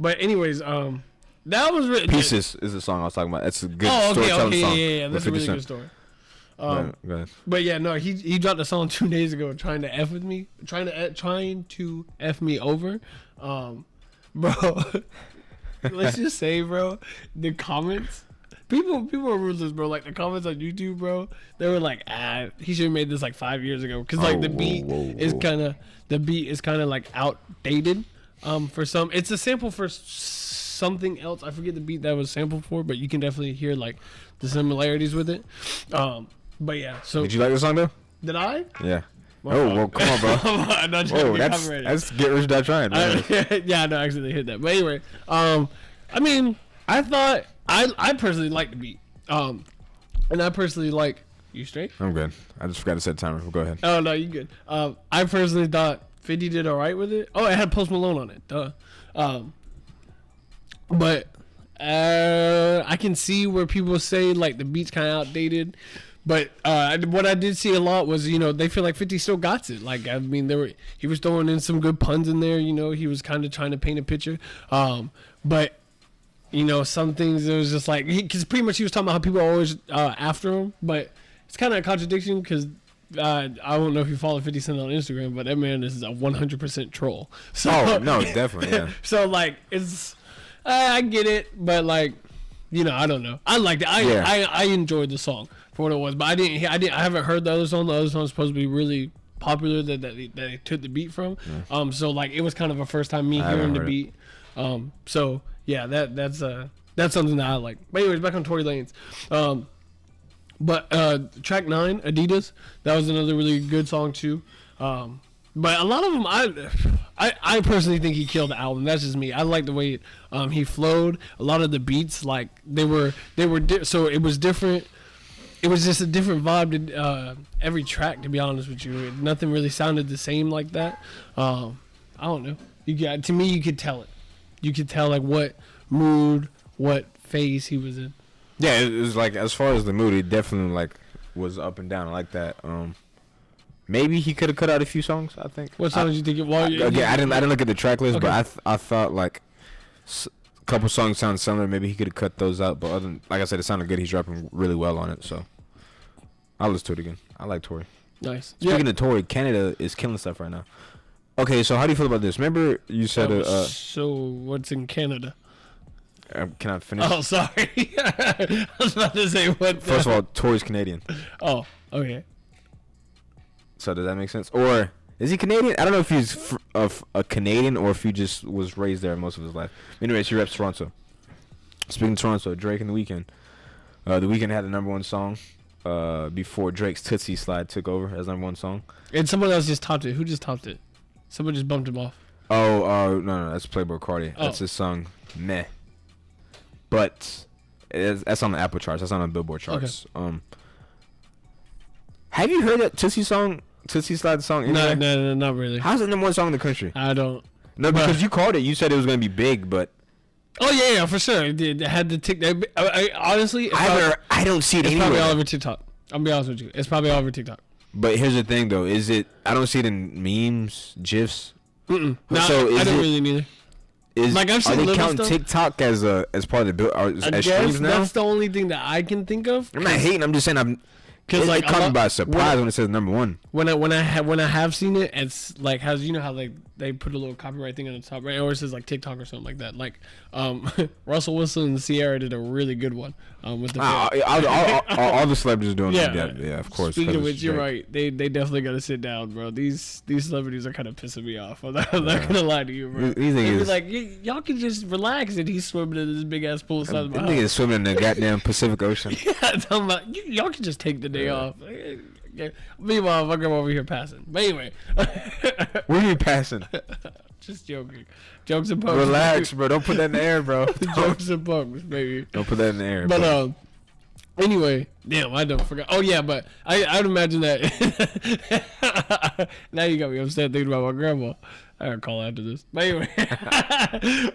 But anyways, that was really Pieces is the song I was talking about. It's a good storytelling song. Yeah. That's a really good story. Go ahead. But yeah, no, he dropped a song 2 days ago trying to F with me, trying to F me over, bro. Let's just say, bro, the comments, people are ruthless, bro. Like the comments on YouTube, bro, they were like, he should have made this like 5 years ago, cause like the beat is kind of like outdated, for some. It's a sample for something else. I forget the beat that was sampled for, but you can definitely hear like the similarities with it. But yeah, so did you like the song though? Did I? Yeah. Well, come on, bro. I'm not trying that's get rich not trying. Yeah, no, actually they hit that. But anyway, I mean, I thought I personally like the beat, and I personally like. You straight? I'm good. I just forgot to set the timer. Go ahead. Oh no, you good. I personally thought 50 did alright with it. Oh, it had Post Malone on it. Duh. But I can see where people say like the beat's kind of outdated. But what I did see a lot was, they feel like 50 still got it. Like, I mean, he was throwing in some good puns in there. He was kind of trying to paint a picture. But, some things it was just like, because pretty much he was talking about how people are always after him. But it's kind of a contradiction because I don't know if you follow 50 Cent on Instagram, but that man is a 100% troll. So, no, definitely, yeah. So, like, it's, I get it, but like, I don't know. I liked it. I enjoyed the song for what it was, but I haven't heard the other song. The other song's supposed to be really popular that they took the beat from. Yeah. So like it was kind of a first time me hearing the beat. So yeah, that's something that I like. But anyways, back on Tory Lanez. But track 9, Adidas, that was another really good song too. But a lot of them, I personally think he killed the album. That's just me. I like the way he flowed. A lot of the beats, like so it was different. It was just a different vibe to every track. To be honest with you, nothing really sounded the same like that. I don't know. To me, you could tell it. You could tell like what mood, what phase he was in. Yeah, it was like as far as the mood, it definitely like was up and down. I like that. Maybe he could have cut out a few songs. I think. What songs you think? I didn't look at the track list, okay. But I thought like a couple songs sound similar. Maybe he could have cut those out. But other than, like I said, it sounded good. He's rapping really well on it. So I'll listen to it again. I like Tory. Nice. Speaking of Tory, Canada is killing stuff right now. Okay, so how do you feel about this? Remember you said so what's in Canada? Can I finish? Oh, sorry. I was about to say what. First of all, Tory's Canadian. Oh, okay. So does that make sense? Or is he Canadian? I don't know if he's a Canadian or if he just was raised there most of his life. Anyways, he reps Toronto. Speaking of Toronto, Drake and The Weeknd. The Weeknd had the #1 song before Drake's Tootsie Slide took over as #1 song. And someone else just topped it. Who just topped it? Someone just bumped him off. Oh, no, that's Playboi Carti. That's his song, Meh. But that's on the Apple charts. That's on the Billboard charts. Okay. Have you heard that Tootsie song? Tootsie Slide song? No, not really. How's it number one song in the country? I don't. No, because you called it. You said it was gonna be big, but. Oh yeah, for sure. It had the TikTok. Honestly, I don't see it It's anywhere. probably all over TikTok. I'm gonna be honest with you. It's probably all over TikTok. But here's the thing, though. Is it? I don't see it in memes, gifs. No, So I don't really neither. Like I've seen are they little counting stuff. TikTok as part of the bill? I As guess streams now? that's the only thing that I can think of. I'm not hating. I'm just saying Because it caught me by surprise when it says number one. When I have seen it, it's like you know how like they put a little copyright thing on the top right, or it says like TikTok or something like that. Like Russell Wilson and Sierra did a really good one with the all the celebrities are doing yeah, yeah, of course. Speaking of which, you're right. They definitely got to sit down, bro. These celebrities are kind of pissing me off. I'm not gonna lie to you, bro. These They be niggas, like, y'all can just relax, and he's swimming in this big ass pool inside my house. niggas swimming in the goddamn Pacific Ocean. Yeah, I'm talking about y'all can just take the day off. Yeah. Meanwhile, I'm over here passing. But anyway, Where are you passing? just joking. Jokes and pokes. Relax, bro. Don't put that in the air, bro. Jokes and pokes, baby. Don't put that in the air. But bro. anyway, damn, I don't forget. Oh yeah, but I'd imagine that. Now you got me upset thinking about my grandma. I gotta call after this. But anyway,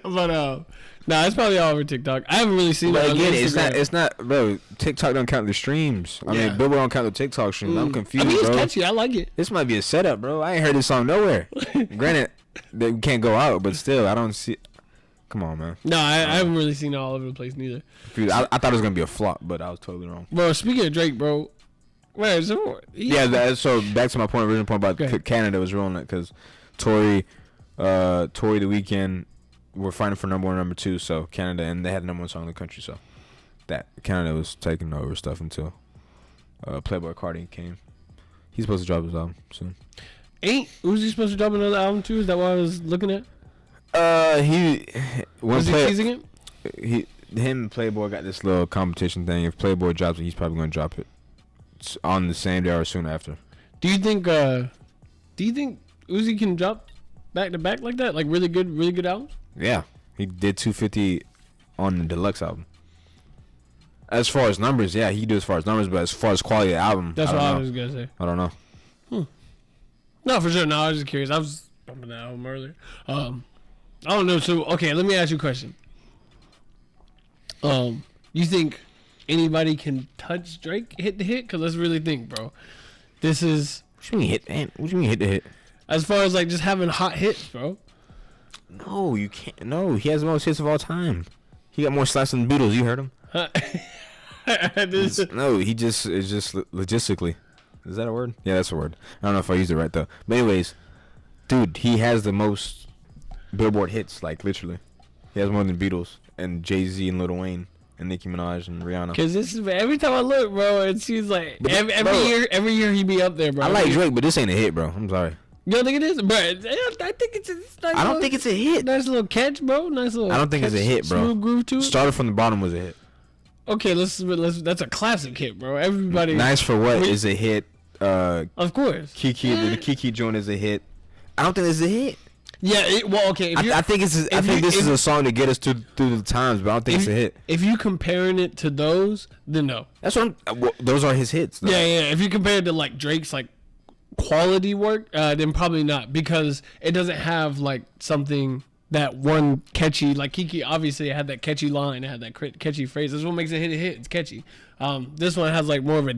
nah, it's probably all over TikTok. I haven't really seen it on again, Instagram. it's not, bro. TikTok don't count the streams. I mean, Billboard don't count the TikTok streams. I'm confused, I mean, it's bro. catchy. I like it. This might be a setup, bro. I ain't heard this song nowhere. Granted, they can't go out, but still, I don't see. Come on, man. No, I haven't really seen it all over the place neither. I thought it was gonna be a flop, but I was totally wrong. Bro, speaking of Drake, bro. Wait, so So back to my original point about Canada was ruling it because Tory, the Weeknd were fighting for number one and number two. So Canada, and they had the number one song in the country. So that Canada was taking over stuff until Playboy Cardi came. He's supposed to drop his album soon. Ain't Uzi supposed to drop another album too? Is that what I was looking at? Was he teasing it? Him and Playboy got this little competition thing. If Playboy drops it, he's probably gonna drop it on the same day or soon after. Do you think Uzi can drop back to back like that? Like really good albums? Yeah, he did 250 on the deluxe album. As far as numbers, yeah, he can do as far as numbers, but as far as quality of the album, that's what I was gonna say. I don't know. No, for sure. No, I was just curious. I was bumping that album earlier. I don't know. So okay, let me ask you a question. You think anybody can touch Drake hit to hit? Cause let's really think, bro. This is. What you mean hit? Man? What you mean hit to hit? As far as like just having hot hits, bro. No, you can't. No, he has the most hits of all time. He got more slaps than the Beatles. You heard him? No, he just is just logistically. Is that a word? Yeah, that's a word. I don't know if I used it right though. But anyways, dude, he has the most Billboard hits, like literally. He has more than Beatles and Jay-Z and Lil Wayne and Nicki Minaj and Rihanna. Cause this is every time I look, bro, it seems like every year he be up there, bro. I like Drake, but this ain't a hit, bro. I'm sorry. You don't think it is, bro? I think it's nice. I don't think it's a hit. Nice little catch, bro. Nice little. I don't think it's a hit, bro. Smooth groove to it. Started from the bottom was a hit. Okay, let's. That's a classic hit, bro. Everybody. Nice for what is a hit. Of course. The Kiki joint is a hit. I don't think it's a hit. Yeah. Well, okay. I think it's. I think this is a song to get us through the times, but I don't think it's a hit. If you comparing it to those, then no. That's what. Those are his hits. Though. Yeah. If you compare it to like Drake's like quality work, then probably not, because it doesn't have like something that one catchy, like Kiki obviously had that catchy line, it had that catchy phrase. That's what makes it hit. It's catchy. This one has like more of a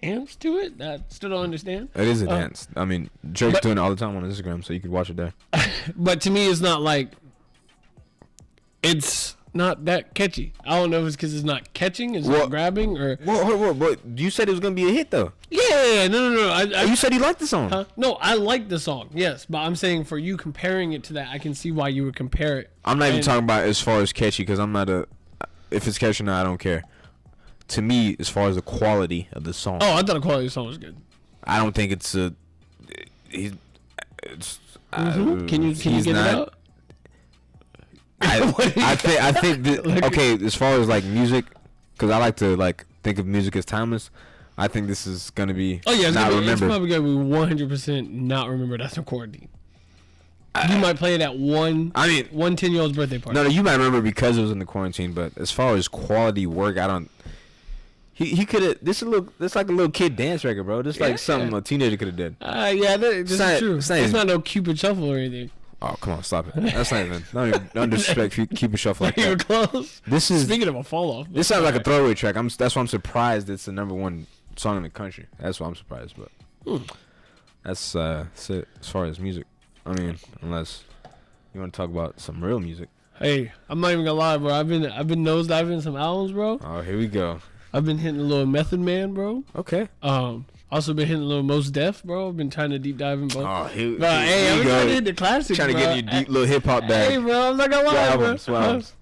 dance to it that I still don't understand. It is a dance. I mean, Drake's doing it all the time on Instagram, so you could watch it there. But to me, it's not like, it's not that catchy. I don't know if it's because it's not catching, it's not grabbing, or. What? You said it was gonna be a hit though. Yeah, no. You said you liked the song. Huh? No, I like the song, yes, but I'm saying for you comparing it to that, I can see why you would compare it. I'm not even talking about as far as catchy, because I'm not a. If it's catchy or not, I don't care. To me, as far as the quality of the song. Oh, I thought the quality of the song was good. I don't think it's a. Can you get it out? I think that, okay, as far as like music, because I like to like think of music as timeless. I think this is gonna be. Oh yeah, it's probably gonna be 100% not remembered after quarantine. You might play it at one 10-year-old's birthday party. No, you might remember because it was in the quarantine. But as far as quality work, He could have. This like a little kid dance record, bro. This like something a teenager could have did. Yeah, this is true. It's not no Cupid Shuffle or anything. Oh, come on, stop it. That's not even. Don't disrespect Cupid Shuffle like Not even that. close. This is Speaking of a fall off. This sounds like a throwaway track. That's why I'm surprised it's the #1 song in the country. That's why I'm surprised. But that's it as far as music. I mean, unless you want to talk about some real music. Hey, I'm not even gonna lie, bro. I've been nosediving some albums, bro. Oh, here we go. I've been hitting a little Method Man, bro. Okay. Also been hitting a little Mos Def, bro. I've been trying to deep dive in both. Oh, here But hey, I'm trying to hit the classics, Trying bro. to get in your deep little hip hop bag. Hey, bro, I'm not gonna lie, bro. Albums.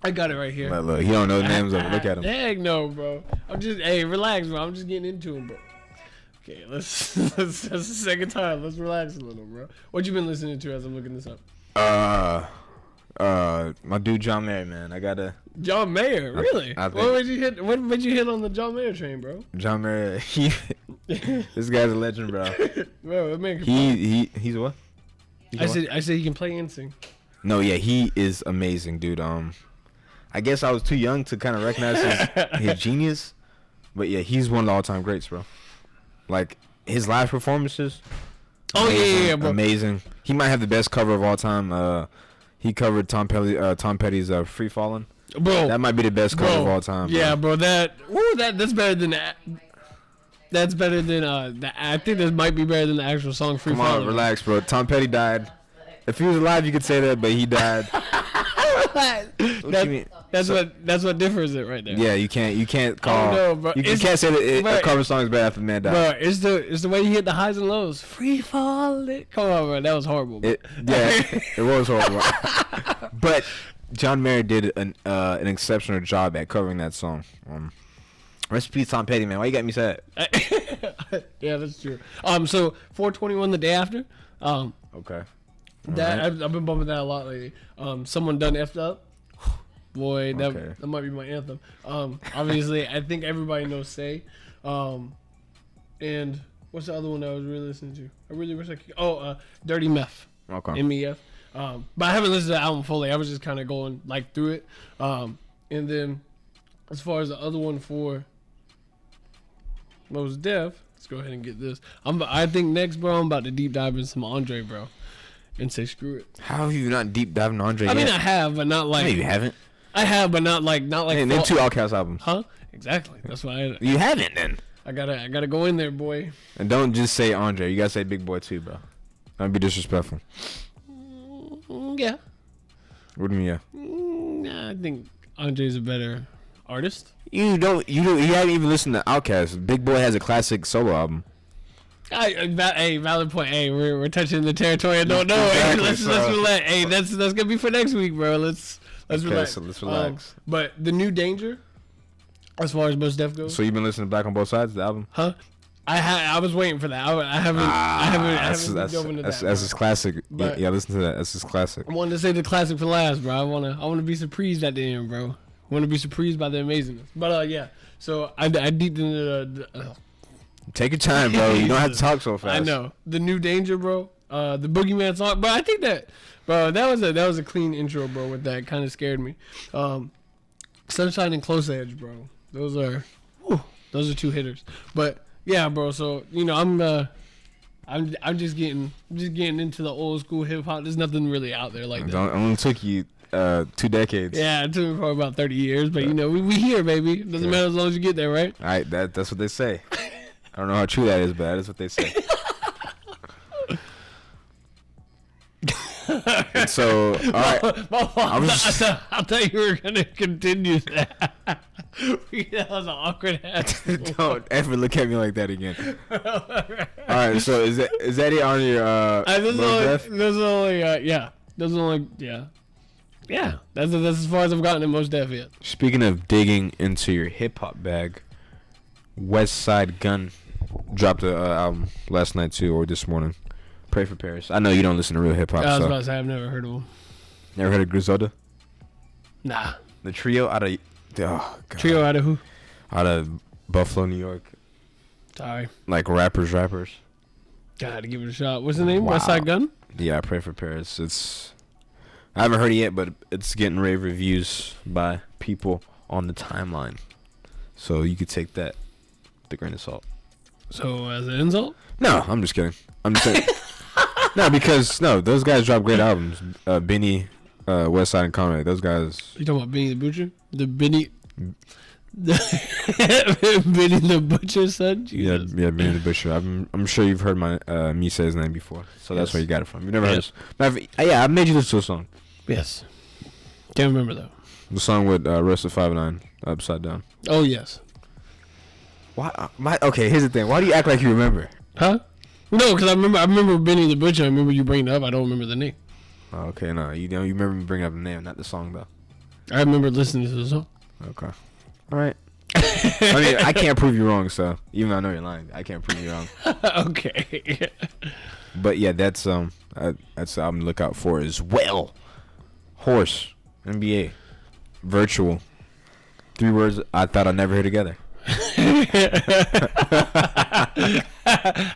I got it right here. Look, he don't know the names of it. Look at him. Heck no, bro. Relax, bro. I'm just getting into him, bro. Okay, let's that's the second time. Let's relax a little, bro. What you been listening to as I'm looking this up? My dude John Mayer, man. I gotta. John Mayer, really? I think- What made you hit on the John Mayer train, bro? John Mayer, this guy's a legend, bro. Bro, that man can play. He's what? I said he can play and sing. No, yeah, he is amazing, dude. I guess I was too young to kind of recognize his genius, but yeah, he's one of the all-time greats, bro. Like his live performances. Oh amazing, yeah, bro. Amazing. He might have the best cover of all time. He covered Tom Petty's "Free Fallin'." Bro, That might be the best cover of all time. Yeah, bro. That's better than that. That's better than I think this might be better than the actual song "Free Come Fallin'." on, relax, bro. Tom Petty died. If he was alive, you could say that, but he died. That's what differs it right there. Yeah, you can't call. know, bro. You can't say that a cover song is bad after the man died. Bro, it's the way you hit the highs and lows. Free falling. Come on, bro. That was horrible. Bro. It was horrible. But John Mayer did an exceptional job at covering that song. Rest in peace, Tom Petty, man. Why you got me sad? Yeah, that's true. So 421 the day after. Okay. That I've been bumping that a lot lately. Someone done effed up. Boy, that might be my anthem. Obviously, I think everybody knows Say. And what's the other one I was really listening to? I really wish I could. Dirty Meth. Okay. MEF. But I haven't listened to the album fully. I was just kind of going like through it. And then as far as the other one for Mos Def, let's go ahead and get this. I think next, bro, I'm about to deep dive in some Andre, bro, and say screw it. How have you not deep diving Andre yet? I mean, I have, but not like. No, you haven't. I have, but not like. Hey, name 2 Outkast albums. Huh? Exactly. That's why You haven't then. I gotta go in there, boy. And don't just say Andre. You gotta say Big Boy too, bro. Don't be disrespectful. Yeah. What do you mean? Yeah. Nah, I think Andre's a better artist. You haven't even listened to Outkast. Big Boy has a classic solo album. Hey, valid point. Hey, we're touching the territory I don't know. Exactly, Hey, let's relax. Hey, that's gonna be for next week, bro. Let's relax. So let's relax. But the new Danger, as far as Mos Def goes. So you've been listening to Black on Both Sides, the album? Huh? I was waiting for that. I haven't dove into that. That's his classic. But- Yeah, listen to that. That's his classic. I wanted to say the classic for last, bro. I wanna be surprised at the end, bro. I wanna be surprised by the amazingness. But yeah. So I deeped into the. Take your time, bro. You don't have to talk so fast. I know the new Danger, bro. The Boogeyman song, but I think that, bro, that was a clean intro, bro. With that, kind of scared me. Sunshine and Close Edge, bro. Those are 2 hitters. But yeah, bro. So I'm just getting into the old school hip hop. There's nothing really out there like that. It only took you 2 decades. Yeah, it took me probably about 30 years, but we here, baby. Doesn't matter as long as you get there, right? All right, that's what they say. I don't know how true that is, but that is what they say. And so, all right. I thought you were gonna continue that. That was an awkward ass. Don't ever look at me like that again. All right, so is that it on your yeah. That's as far as I've gotten in Mos Def yet. Speaking of digging into your hip hop bag, West Side Gun dropped an album last night too, or this morning. Pray for Paris. I know you don't listen to real hip hop. I was So. about to say I've never heard of him. Never heard of Griselda? Nah. The trio out of Trio out of who? out of Buffalo, New York. Sorry. Like rappers. Gotta give it a shot. What's the name? Wow. West Side Gun? Yeah, I Pray for Paris. I haven't heard it yet, but it's getting rave reviews by people on the timeline. So you could take that with a grain of salt. So as an insult? No, I'm just kidding. I'm just saying. No, those guys drop great albums. Benny, Westside and Conway. Those guys. You talking about Benny the Butcher? Benny the Butcher's son? Jesus. Yeah, Benny the Butcher. I'm sure you've heard me say his name before, so that's where you got it from. You never heard it. Yeah, I made you listen to a song. Yes. Can't remember though. The song with Russell 5'9", Upside Down. Oh yes. Why? Okay, here's the thing. Why do you act like you remember? Huh? No, because I remember Benny the Butcher. I remember you bringing it up. I don't remember the name. Oh, okay, no, you remember me bringing up the name, not the song though. I remember listening to the song. Okay. All right. I mean, I can't prove you wrong, so even though I know you're lying, I can't prove you wrong. Okay. But yeah, that's the album to look out for as well. Horse, NBA, Virtual. 3 words I thought I'd never hear together.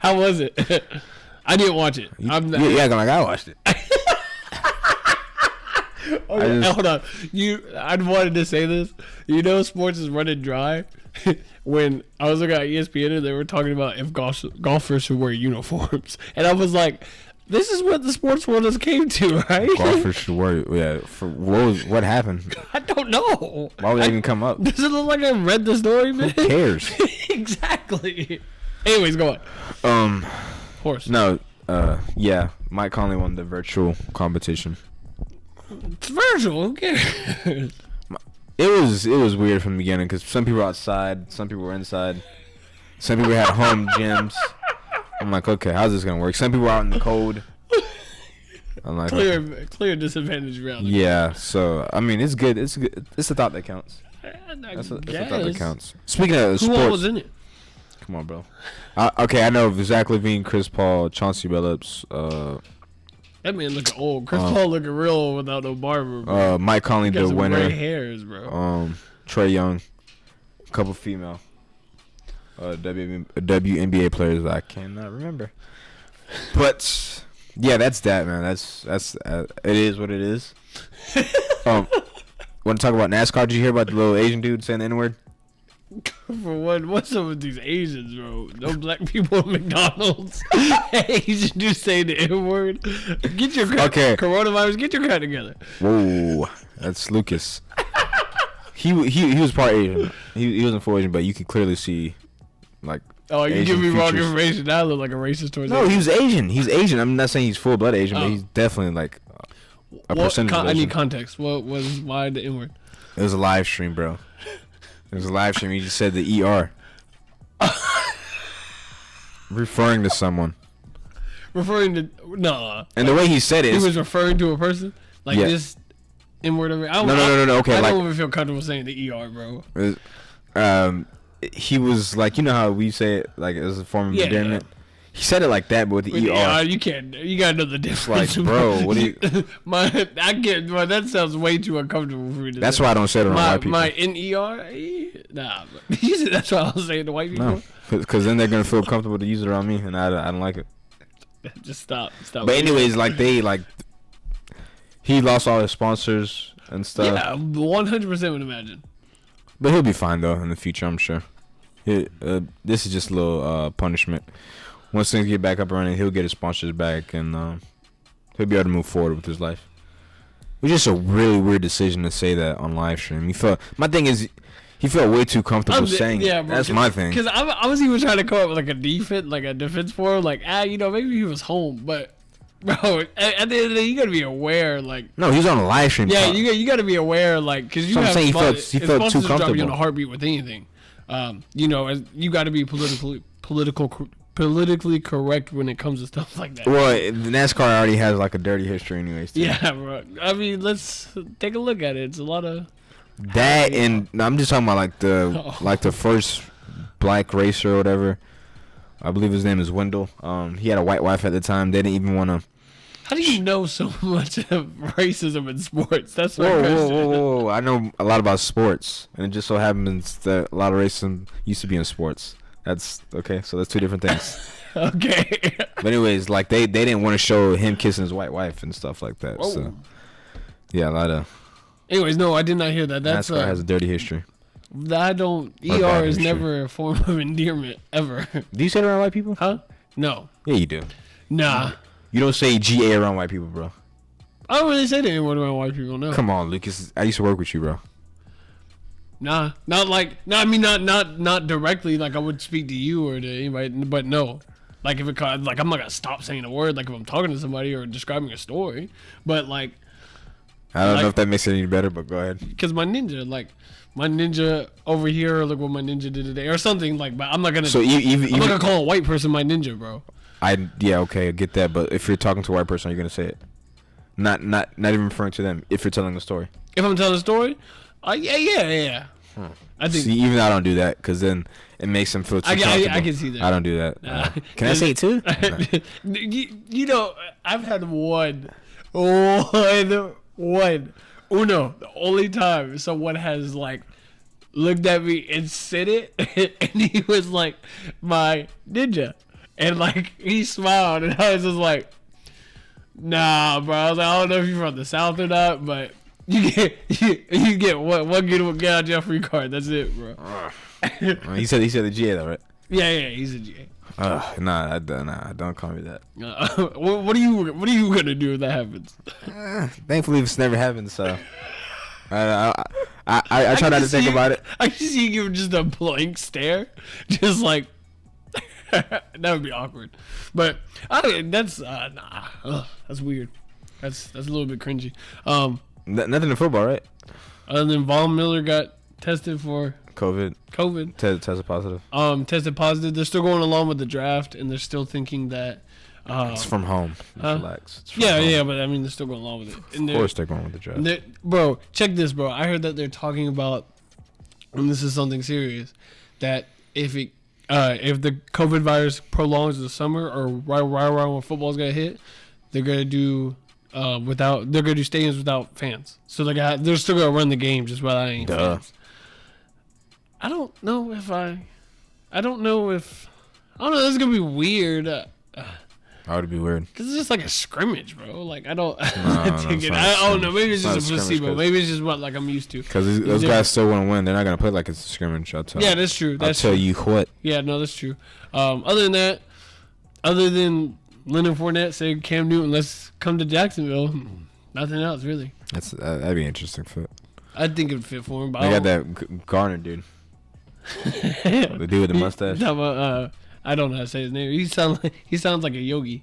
How was it? I didn't watch it. You acting like I watched it. Hold on. I wanted to say this. You know, sports is running dry. When I was looking at ESPN, and they were talking about if golfers should wear uniforms, and I was like, "This is what the sports world has came to, right?" Golfers should wear. Yeah. What happened? I don't know. Why would that even come up? Does it look like I read the story, man? Who cares? Exactly. Anyways, go on. Horse. No. Yeah. Mike Conley won the virtual competition. It's virtual. Who cares? It was weird from the beginning because some people were outside, some people were inside, some people had home gyms. I'm like, okay, how's this gonna work? Some people were out in the cold. I'm like, clear disadvantage reality. Yeah, so I mean, it's good. It's good. It's the thought that counts. It's the thought that counts. Speaking of sports, who all was in it? Come on, bro. Okay, I know Zach LaVine, Chris Paul, Chauncey Billups. That man looking old. Chris Paul looking real old without no barber, bro. Mike Conley, the winner. Gray hairs, bro. Trey Young, a couple female WNBA players that I cannot remember. But yeah, that's that, man. That's it is what it is. Want to talk about NASCAR? Did you hear about the little Asian dude saying the N-word? For what? What's up with these Asians, bro? No black people at McDonald's. Asian dude saying the N-word. Get your coronavirus. Get your cut together. Whoa, that's Lucas. He was part Asian. He wasn't full Asian, but you could clearly see like. Oh, you give me wrong information. Now I look like a racist towards. No, he was Asian. He's Asian. I'm not saying he's full blood Asian, but he's definitely like a percentage. I need context. Why the N-word? It was a live stream, bro. It was a live stream. He just said the ER. Referring to someone. Referring to no. And the way he said it, he was referring to a person like this N-word. No. Okay, I don't even feel comfortable saying the ER, bro. He was like, you know how we say it like as a form of endearment. He said it like that, but with the ER. You can't. You gotta know the difference. Like, bro, what do you? I get. Well, that sounds way too uncomfortable for me to. That's why I don't say it on white people. My NER. Nah, that's why I was saying to white people. No, because then they're gonna feel comfortable to use it around me, and I don't like it. Just stop. But anyways, he lost all his sponsors and stuff. Yeah, 100% would imagine. But he'll be fine though in the future, I'm sure. This is just a little punishment. Once things get back up and running, he'll get his sponsors back, and he'll be able to move forward with his life. It was just a really weird decision to say that on live stream. My thing is, he felt way too comfortable saying it. Bro, that's my thing. Because I was even trying to come up with like a defense for him, maybe he was home, but bro, at the end of the day, you gotta be aware, No, he was on a live stream. Yeah, you gotta be aware, because you have. He felt too comfortable. Drop you in a heartbeat with anything. You got to be politically correct when it comes to stuff like that. Well, NASCAR already has a dirty history anyways. Too. Yeah, bro. I mean, let's take a look at it. It's a lot of that, and I'm just talking about the first black racer or whatever. I believe his name is Wendell. He had a white wife at the time. They didn't even want to. How do you know so much of racism in sports? That's my question. Whoa. I know a lot about sports, and it just so happens that a lot of racism used to be in sports. That's okay. So that's two different things. Okay. But anyways, they didn't want to show him kissing his white wife and stuff like that. Whoa. So yeah, a lot of. Anyways, no, I did not hear that. That's NASCAR has a dirty history. I don't. Or bad ER is history. never a form of endearment ever. Do you say it around white people? Huh? No. Yeah, you do. Nah. You don't say GA around white people, bro. I don't really say that anymore around white people. No. Come on, Lucas. I used to work with you, bro. Nah. Not like. No, I mean not directly. Like I would speak to you or to anybody, but no. Like if it like I'm not gonna stop saying a word. Like if I'm talking to somebody or describing a story, but like. I don't Like- know if that makes it any better, but go ahead. Because my ninja over here, look what my ninja did today, or something like. But I'm not gonna. So I'm even not gonna call a white person my ninja, bro. yeah, okay, I get that. But if you're talking to a white person, you're gonna say it. Not even referring to them. If you're telling a story. If I'm telling a story, yeah. I think. See, even I don't do that because then it makes them feel too comfortable. I can see that. I don't do that. Can I say it too? you know, I've had one. Uno, the only time someone has like looked at me and said it, and he was like my ninja, and like he smiled, and I was just like, nah, bro. I was like, I don't know if you're from the South or not, but you get one get out of jail free card. That's it, bro. He said the GA though, right? Yeah, he's a GA. Nah, don't call me that. What are you gonna do if that happens? Thankfully, it's never happened, so I try not to think about it. I can see you give just a blank stare, just like that would be awkward. But that's nah, that's weird. That's a little bit cringy. Nothing in football, right? Other than Von Miller got tested for COVID. Tested positive. Tested positive. They're still going along with the draft, and they're still thinking that. It's from home. Relax. It's from Yeah, home. yeah, but I mean, they're still going along with it. And Of course, they're going with the draft. Bro, check this, bro. I heard that they're talking about, and this is something serious, that if the COVID virus prolongs the summer or right around when football's gonna hit, they're gonna do stadiums without fans. So they're still gonna run the game just without any fans. I don't know if this is gonna be weird. That would be weird. Cause it's just like a scrimmage, bro. Like I don't, No, it's not I don't know. Maybe it's It's just a not a scrimmage, placebo. 'cause- Maybe it's just what like I'm used to. Because those guys still want to win. They're not gonna play like it's a scrimmage. I'll tell. Yeah, that's true. I'll tell you what. Yeah, no, that's true. Other than Leonard Fournette saying Cam Newton, let's come to Jacksonville. Nothing else really. That'd be an interesting fit. I think it'd fit for him. But They got that Garner dude. The dude with the mustache. I don't know how to say his name. He sounds like a yogi.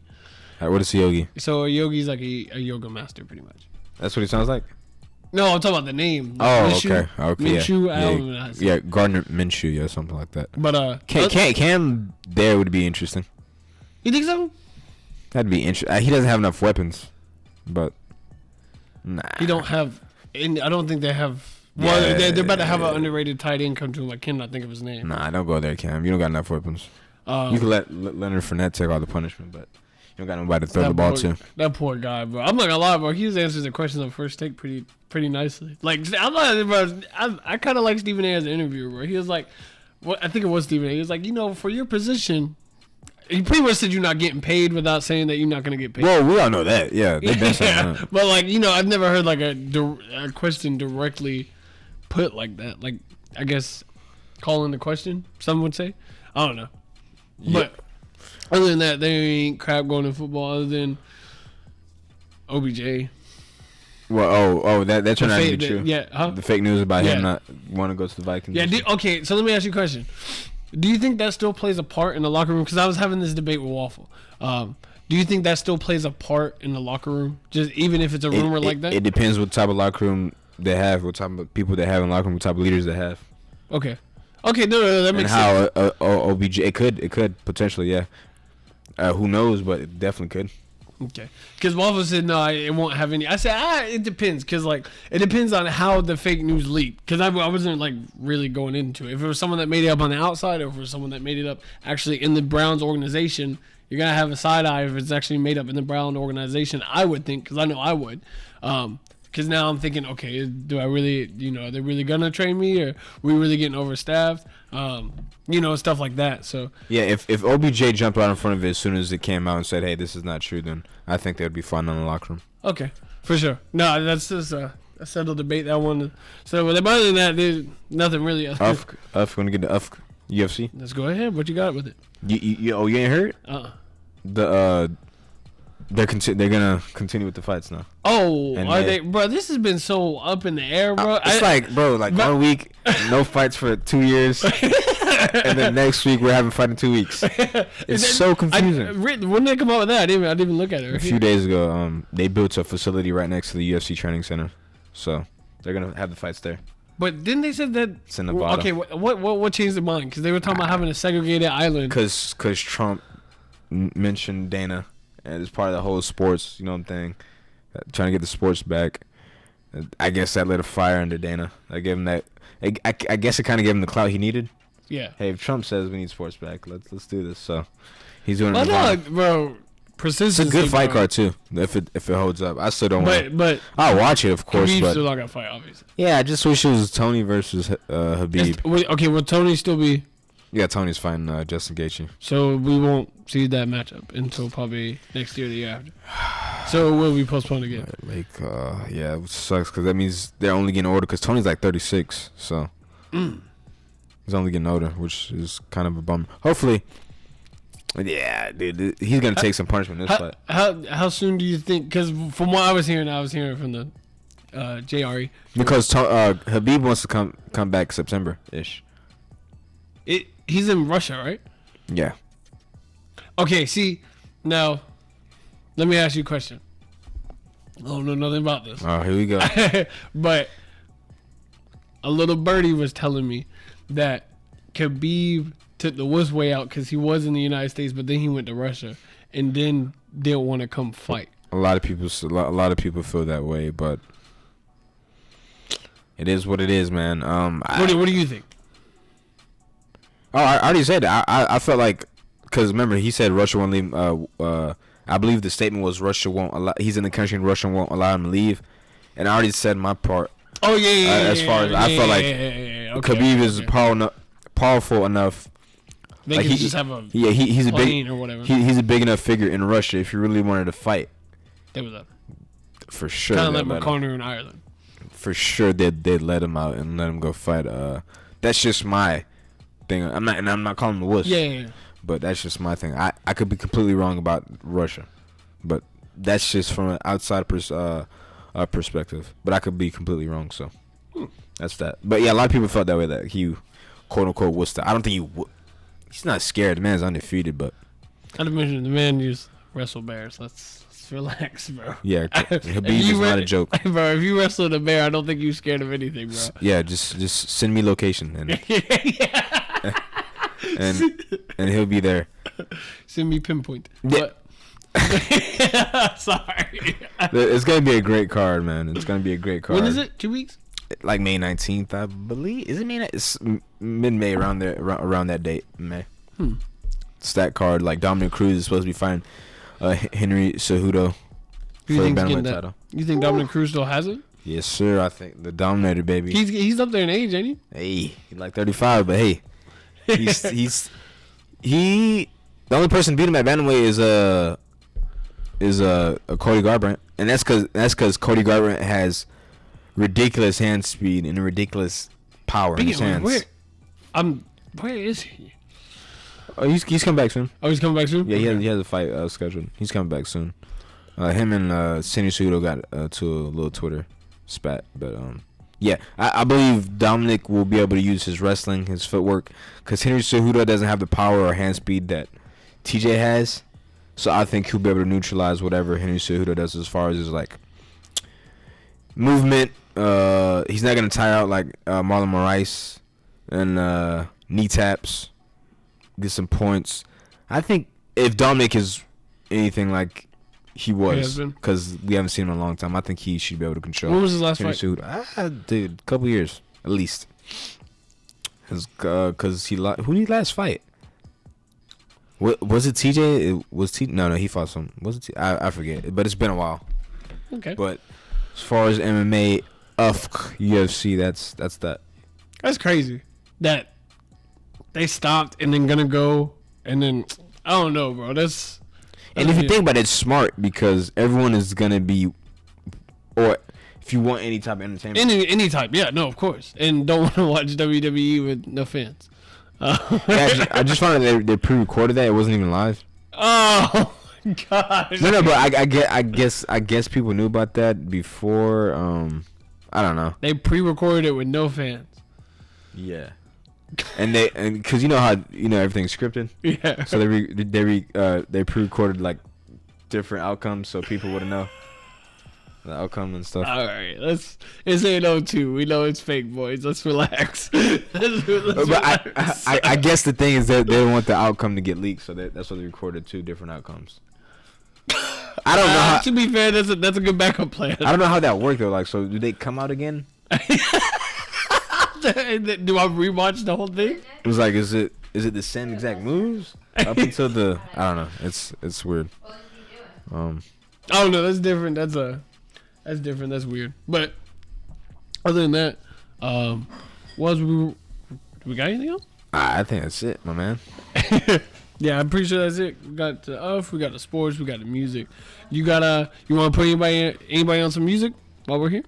What is Yogi? So a yogi's like a yoga master, pretty much. That's what he sounds like. No, I'm talking about the name. Oh, Minshew? okay. Minshew, Yeah. I don't know how to say Yeah, it. Gardner Minshew, yeah, something like that. But Cam there would be interesting. you think so? That'd be interesting. He doesn't have enough weapons, but nah. He don't have. And I don't think they have. Yeah, Well, they're about to have an underrated tight end come to him. I cannot think of his name. Nah, don't go there, Cam. You don't got enough weapons. You can let Leonard Fournette take all the punishment, but you don't got nobody to throw the ball to. That poor guy, bro. I'm not gonna lie, bro. He was answering the questions on first take pretty nicely. Like I'm not, bro. I kind of like Stephen A. as an interviewer, bro. He was like, I think it was Stephen A. He was like, for your position, he pretty much said you're not getting paid without saying that you're not gonna get paid. Well, we all know that. Yeah, they've been saying that. But like I've never heard like a question directly put like that. Like I guess calling the question, some would say. I don't know. But other than that, there ain't crap going in football other than OBJ. Well, that turned out to be true. Yeah, huh? The fake news about him not wanting to go to the Vikings. Yeah. Okay, so let me ask you a question. Do you think that still plays a part in the locker room? Because I was having this debate with Waffle. Do you think that still plays a part in the locker room? Just even if it's a rumor like that? It depends what type of locker room they have, what type of people they have in the locker room, what type of leaders they have. Okay, no, that makes sense. sense. And how OBJ, it could potentially, yeah. Who knows, but it definitely could. Okay, because Waffle said no, it won't have any. I said it depends, because like it depends on how the fake news leaked. Because I wasn't like really going into it. If it was someone that made it up on the outside, or if it was someone that made it up actually in the Browns organization, you're gonna have a side eye if it's actually made up in the Brown organization. I would think, because I know I would. Because now I'm thinking, okay, do I really, are they really gonna train me, or are we really getting overstaffed? Stuff like that. So yeah, if OBJ jumped out in front of it as soon as it came out and said, "Hey, this is not true," then I think they would be fine in the locker room. Okay, for sure. No, that's just settle debate that one. So, but other than that, there's nothing really else. Uf, gonna get the Uf UFC. Let's go ahead. What you got with it? You ain't heard? They're gonna continue with the fights now. Oh, and are they, bro? This has been so up in the air, bro. It's like 1 week, no fights for 2 years, and then next week we're having fight in 2 weeks. It's so confusing. When did they come out with that? I didn't even look at it. A few days ago, they built a facility right next to the UFC training center, so they're gonna have the fights there. But didn't they say that? It's in Nevada. Okay, what changed their mind? Because they were talking about having a segregated island. Because Trump mentioned Dana, and it's part of the whole sports. You know what I'm saying? Trying to get the sports back. I guess that lit a fire under Dana. I gave him that. I guess it kind of gave him the clout he needed. Yeah. Hey, if Trump says we need sports back, let's do this. So he's doing it. No, bro. Persistence. It's a good fight card too. If it holds up, I still don't. But I'll watch it, of course. Khabib's but still not gonna fight, obviously. Yeah, I just wish it was Tony versus Khabib. Okay, will Tony still be? Yeah, Tony's fighting Justin Gaethje. So we won't see that matchup until probably next year or the year after. So it will be postponed again. Yeah, which sucks because that means they're only getting older because Tony's like 36, so he's only getting older, which is kind of a bummer. Hopefully, yeah, dude, he's gonna take some punishment in this fight. How soon do you think? Because from what I was hearing from the JRE. Because Khabib wants to come back September-ish. He's in Russia, right? Yeah. Okay, see, now, let me ask you a question. I don't know nothing about this. Oh, here we go. But a little birdie was telling me that Khabib took the worst way out because he was in the United States, but then he went to Russia and then didn't want to come fight. A lot of people feel that way, but it is what it is, man. What do you think? Oh, I already said it. I felt like, because remember he said Russia won't leave. I believe the statement was Russia won't allow. He's in the country and Russia won't allow him to leave. And I already said my part. Oh yeah. As far as I felt like Khabib is powerful enough. They like can just have a he's a plane big or whatever. He's a big enough figure in Russia if you really wanted to fight. They would let him. For sure. Kind of like McConnor in Ireland. For sure, they'd let him out and let him go fight. That's just my thing. I'm not calling him a wuss. Yeah. But that's just my thing. I could be completely wrong about Russia, but that's just from an outside perspective. But I could be completely wrong. So that's that. But yeah, a lot of people felt that way, that he quote unquote wussed out. I don't think he's not scared. The man's undefeated. But I'd mention the man used wrestle bears. Let's relax, bro. Yeah, Khabib is not a joke. Bro, if you wrestled a bear, I don't think you're scared of anything, bro. Yeah, just send me location and and he'll be there. Send me pinpoint. Yeah. Sorry. It's gonna be a great card, man. It's gonna be a great card. When is it? 2 weeks? Like May 19th, I believe. Is it May? It's mid-May, around there, around that date, May. It's that card. Like Dominic Cruz is supposed to be fighting Henry Cejudo for the bantamweight title. You think Dominic Cruz still has it? Yes, sir. I think the Dominator, baby. He's up there in age, ain't he? Hey, he's like 35, but hey, the only person beat him at bantamweight is Cody Garbrandt, and that's because Cody Garbrandt has ridiculous hand speed and ridiculous power in his hands. Where is he? Oh, he's coming back soon. Oh, he's coming back soon? Yeah, he has a fight scheduled. He's coming back soon. Him and Henry Cejudo got to a little Twitter spat, but yeah, I believe Dominic will be able to use his wrestling, his footwork, because Henry Cejudo doesn't have the power or hand speed that TJ has. So I think he'll be able to neutralize whatever Henry Cejudo does as far as his like movement. He's not gonna tire out like Marlon Moraes and knee taps. Get some points. I think if Dominic is anything like he was, because we haven't seen him in a long time, I think he should be able to control. When was his last fight? Dude, a couple years at least. Because who did he last fight? What was it? TJ? It was T? No, he fought some. Was it? I forget. But it's been a while. Okay. But as far as MMA, UFC, that's that. That's crazy. That they stopped and then gonna go and then I don't know, bro. And if you think about it, it's smart because everyone is gonna be, or If you want any type of entertainment. Any type, yeah, no, of course. And don't want to watch WWE with no fans. Actually, I just found out they pre-recorded that. It wasn't even live. Oh my gosh. No, but I guess people knew about that before. I don't know. They pre-recorded it with no fans. Yeah. And because you know how everything's scripted. Yeah. So they pre-recorded like different outcomes so people wouldn't know the outcome and stuff. All right, it's 8:02. We know it's fake, boys. Let's relax. Let's relax. I guess the thing is that they don't want the outcome to get leaked, so that's why they recorded 2 different outcomes. I don't know. To be fair, that's a good backup plan. I don't know how that worked though. Like, so do they come out again? Do I rewatch the whole thing? It was like, is it the same exact moves up until the? I don't know. It's weird. I don't know. That's different. That's different. That's weird. But other than that, do we got anything else? I think that's it, my man. Yeah, I'm pretty sure that's it. We got we got the sports, we got the music. You want to put anybody on some music while we're here?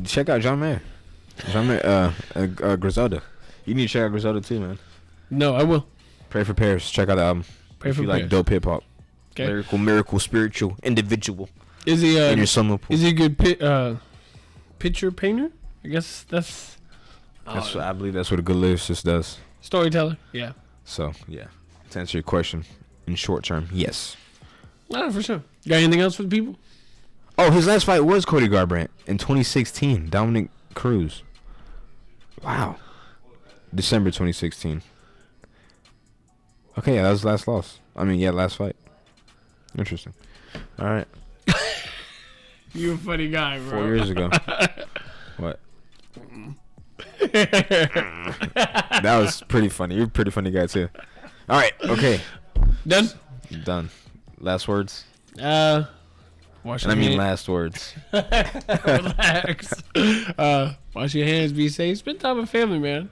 Check out John Mayer. Griselda. You need to check out Griselda too, man. No, I will. Pray for Paris. Check out the album. Pray if for you Paris. like dope hip hop. Okay. Lyrical, miracle, spiritual, individual. Is he in your summer pool. Is he a good picture painter? I guess that's I believe that's what a good lyricist does. Storyteller. Yeah. So yeah, to answer your question, in short term, yes. For sure. Got anything else for the people? Oh, his last fight was Cody Garbrandt in 2016. Dominic Cruz. Wow. December 2016. Okay, yeah, that was last loss. Last fight. Interesting. All right. You a funny guy, bro. 4 years ago. What? That was pretty funny. You're a pretty funny guy too. All right. Okay. Done. Last words. Wash your hands. Last words. Relax. Wash your hands. Be safe. Spend time with family, man.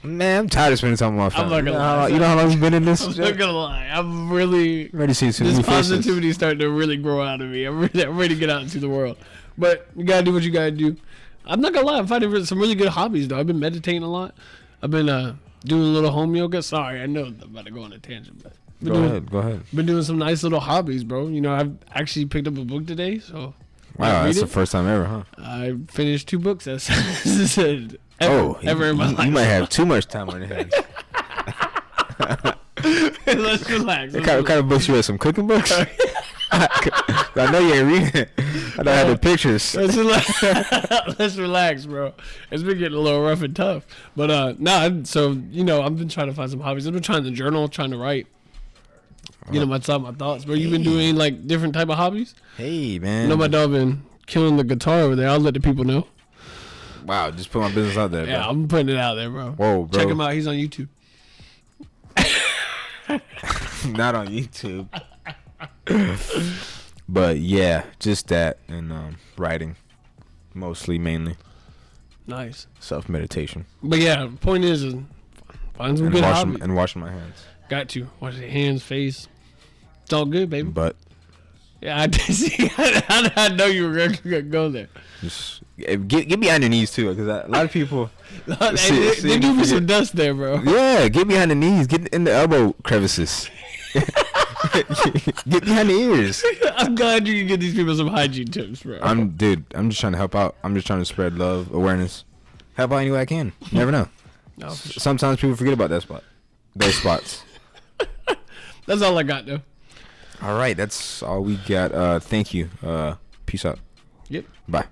Man, I'm tired of spending time with my family. I'm not gonna lie. You know how long you've been in this? I'm not gonna lie. I'm really ready to see some this new faces. positivity is starting to really grow out of me. I'm ready to get out into the world. But you gotta do what you gotta do. I'm not gonna lie. I'm finding some really good hobbies though. I've been meditating a lot. I've been doing a little home yoga. Sorry, I know I'm about to go on a tangent, but go ahead. Been doing some nice little hobbies, bro. You know, I've actually picked up a book today, so wow, that's the first time ever, huh? I finished 2 books. That's ever in my life. You might have too much time on your hands. Let's relax. What kind of books you read? Some cooking books? I know you ain't reading it. I don't have the pictures. Let's relax, bro. It's been getting a little rough and tough. But so I've been trying to find some hobbies. I've been trying to journal, trying to write. My thoughts. Bro, you been doing like different type of hobbies? Hey, man. My dog been killing the guitar over there. I'll let the people know. Wow, just put my business out there, bro. Yeah, I'm putting it out there, bro. Whoa, bro. Check him out. He's on YouTube. Not on YouTube. But yeah, just that and writing, mainly. Nice. Self-meditation. But yeah, point is find some good hobbies. And washing my hands. Got to wash your hands, face. It's all good, baby. But yeah, I did see. I know you were gonna go there. Just get behind your knees too, because a lot of people. They do me some dust there, bro. Yeah, get behind the knees, get in the elbow crevices. Get behind the ears. I'm glad you can get these people some hygiene tips, bro. I'm just trying to help out. I'm just trying to spread love, awareness, help out any way I can. You never know. No, for sure. Sometimes people forget about those spots. That's all I got, though. All right, that's all we got. Thank you. Peace out. Yep. Bye.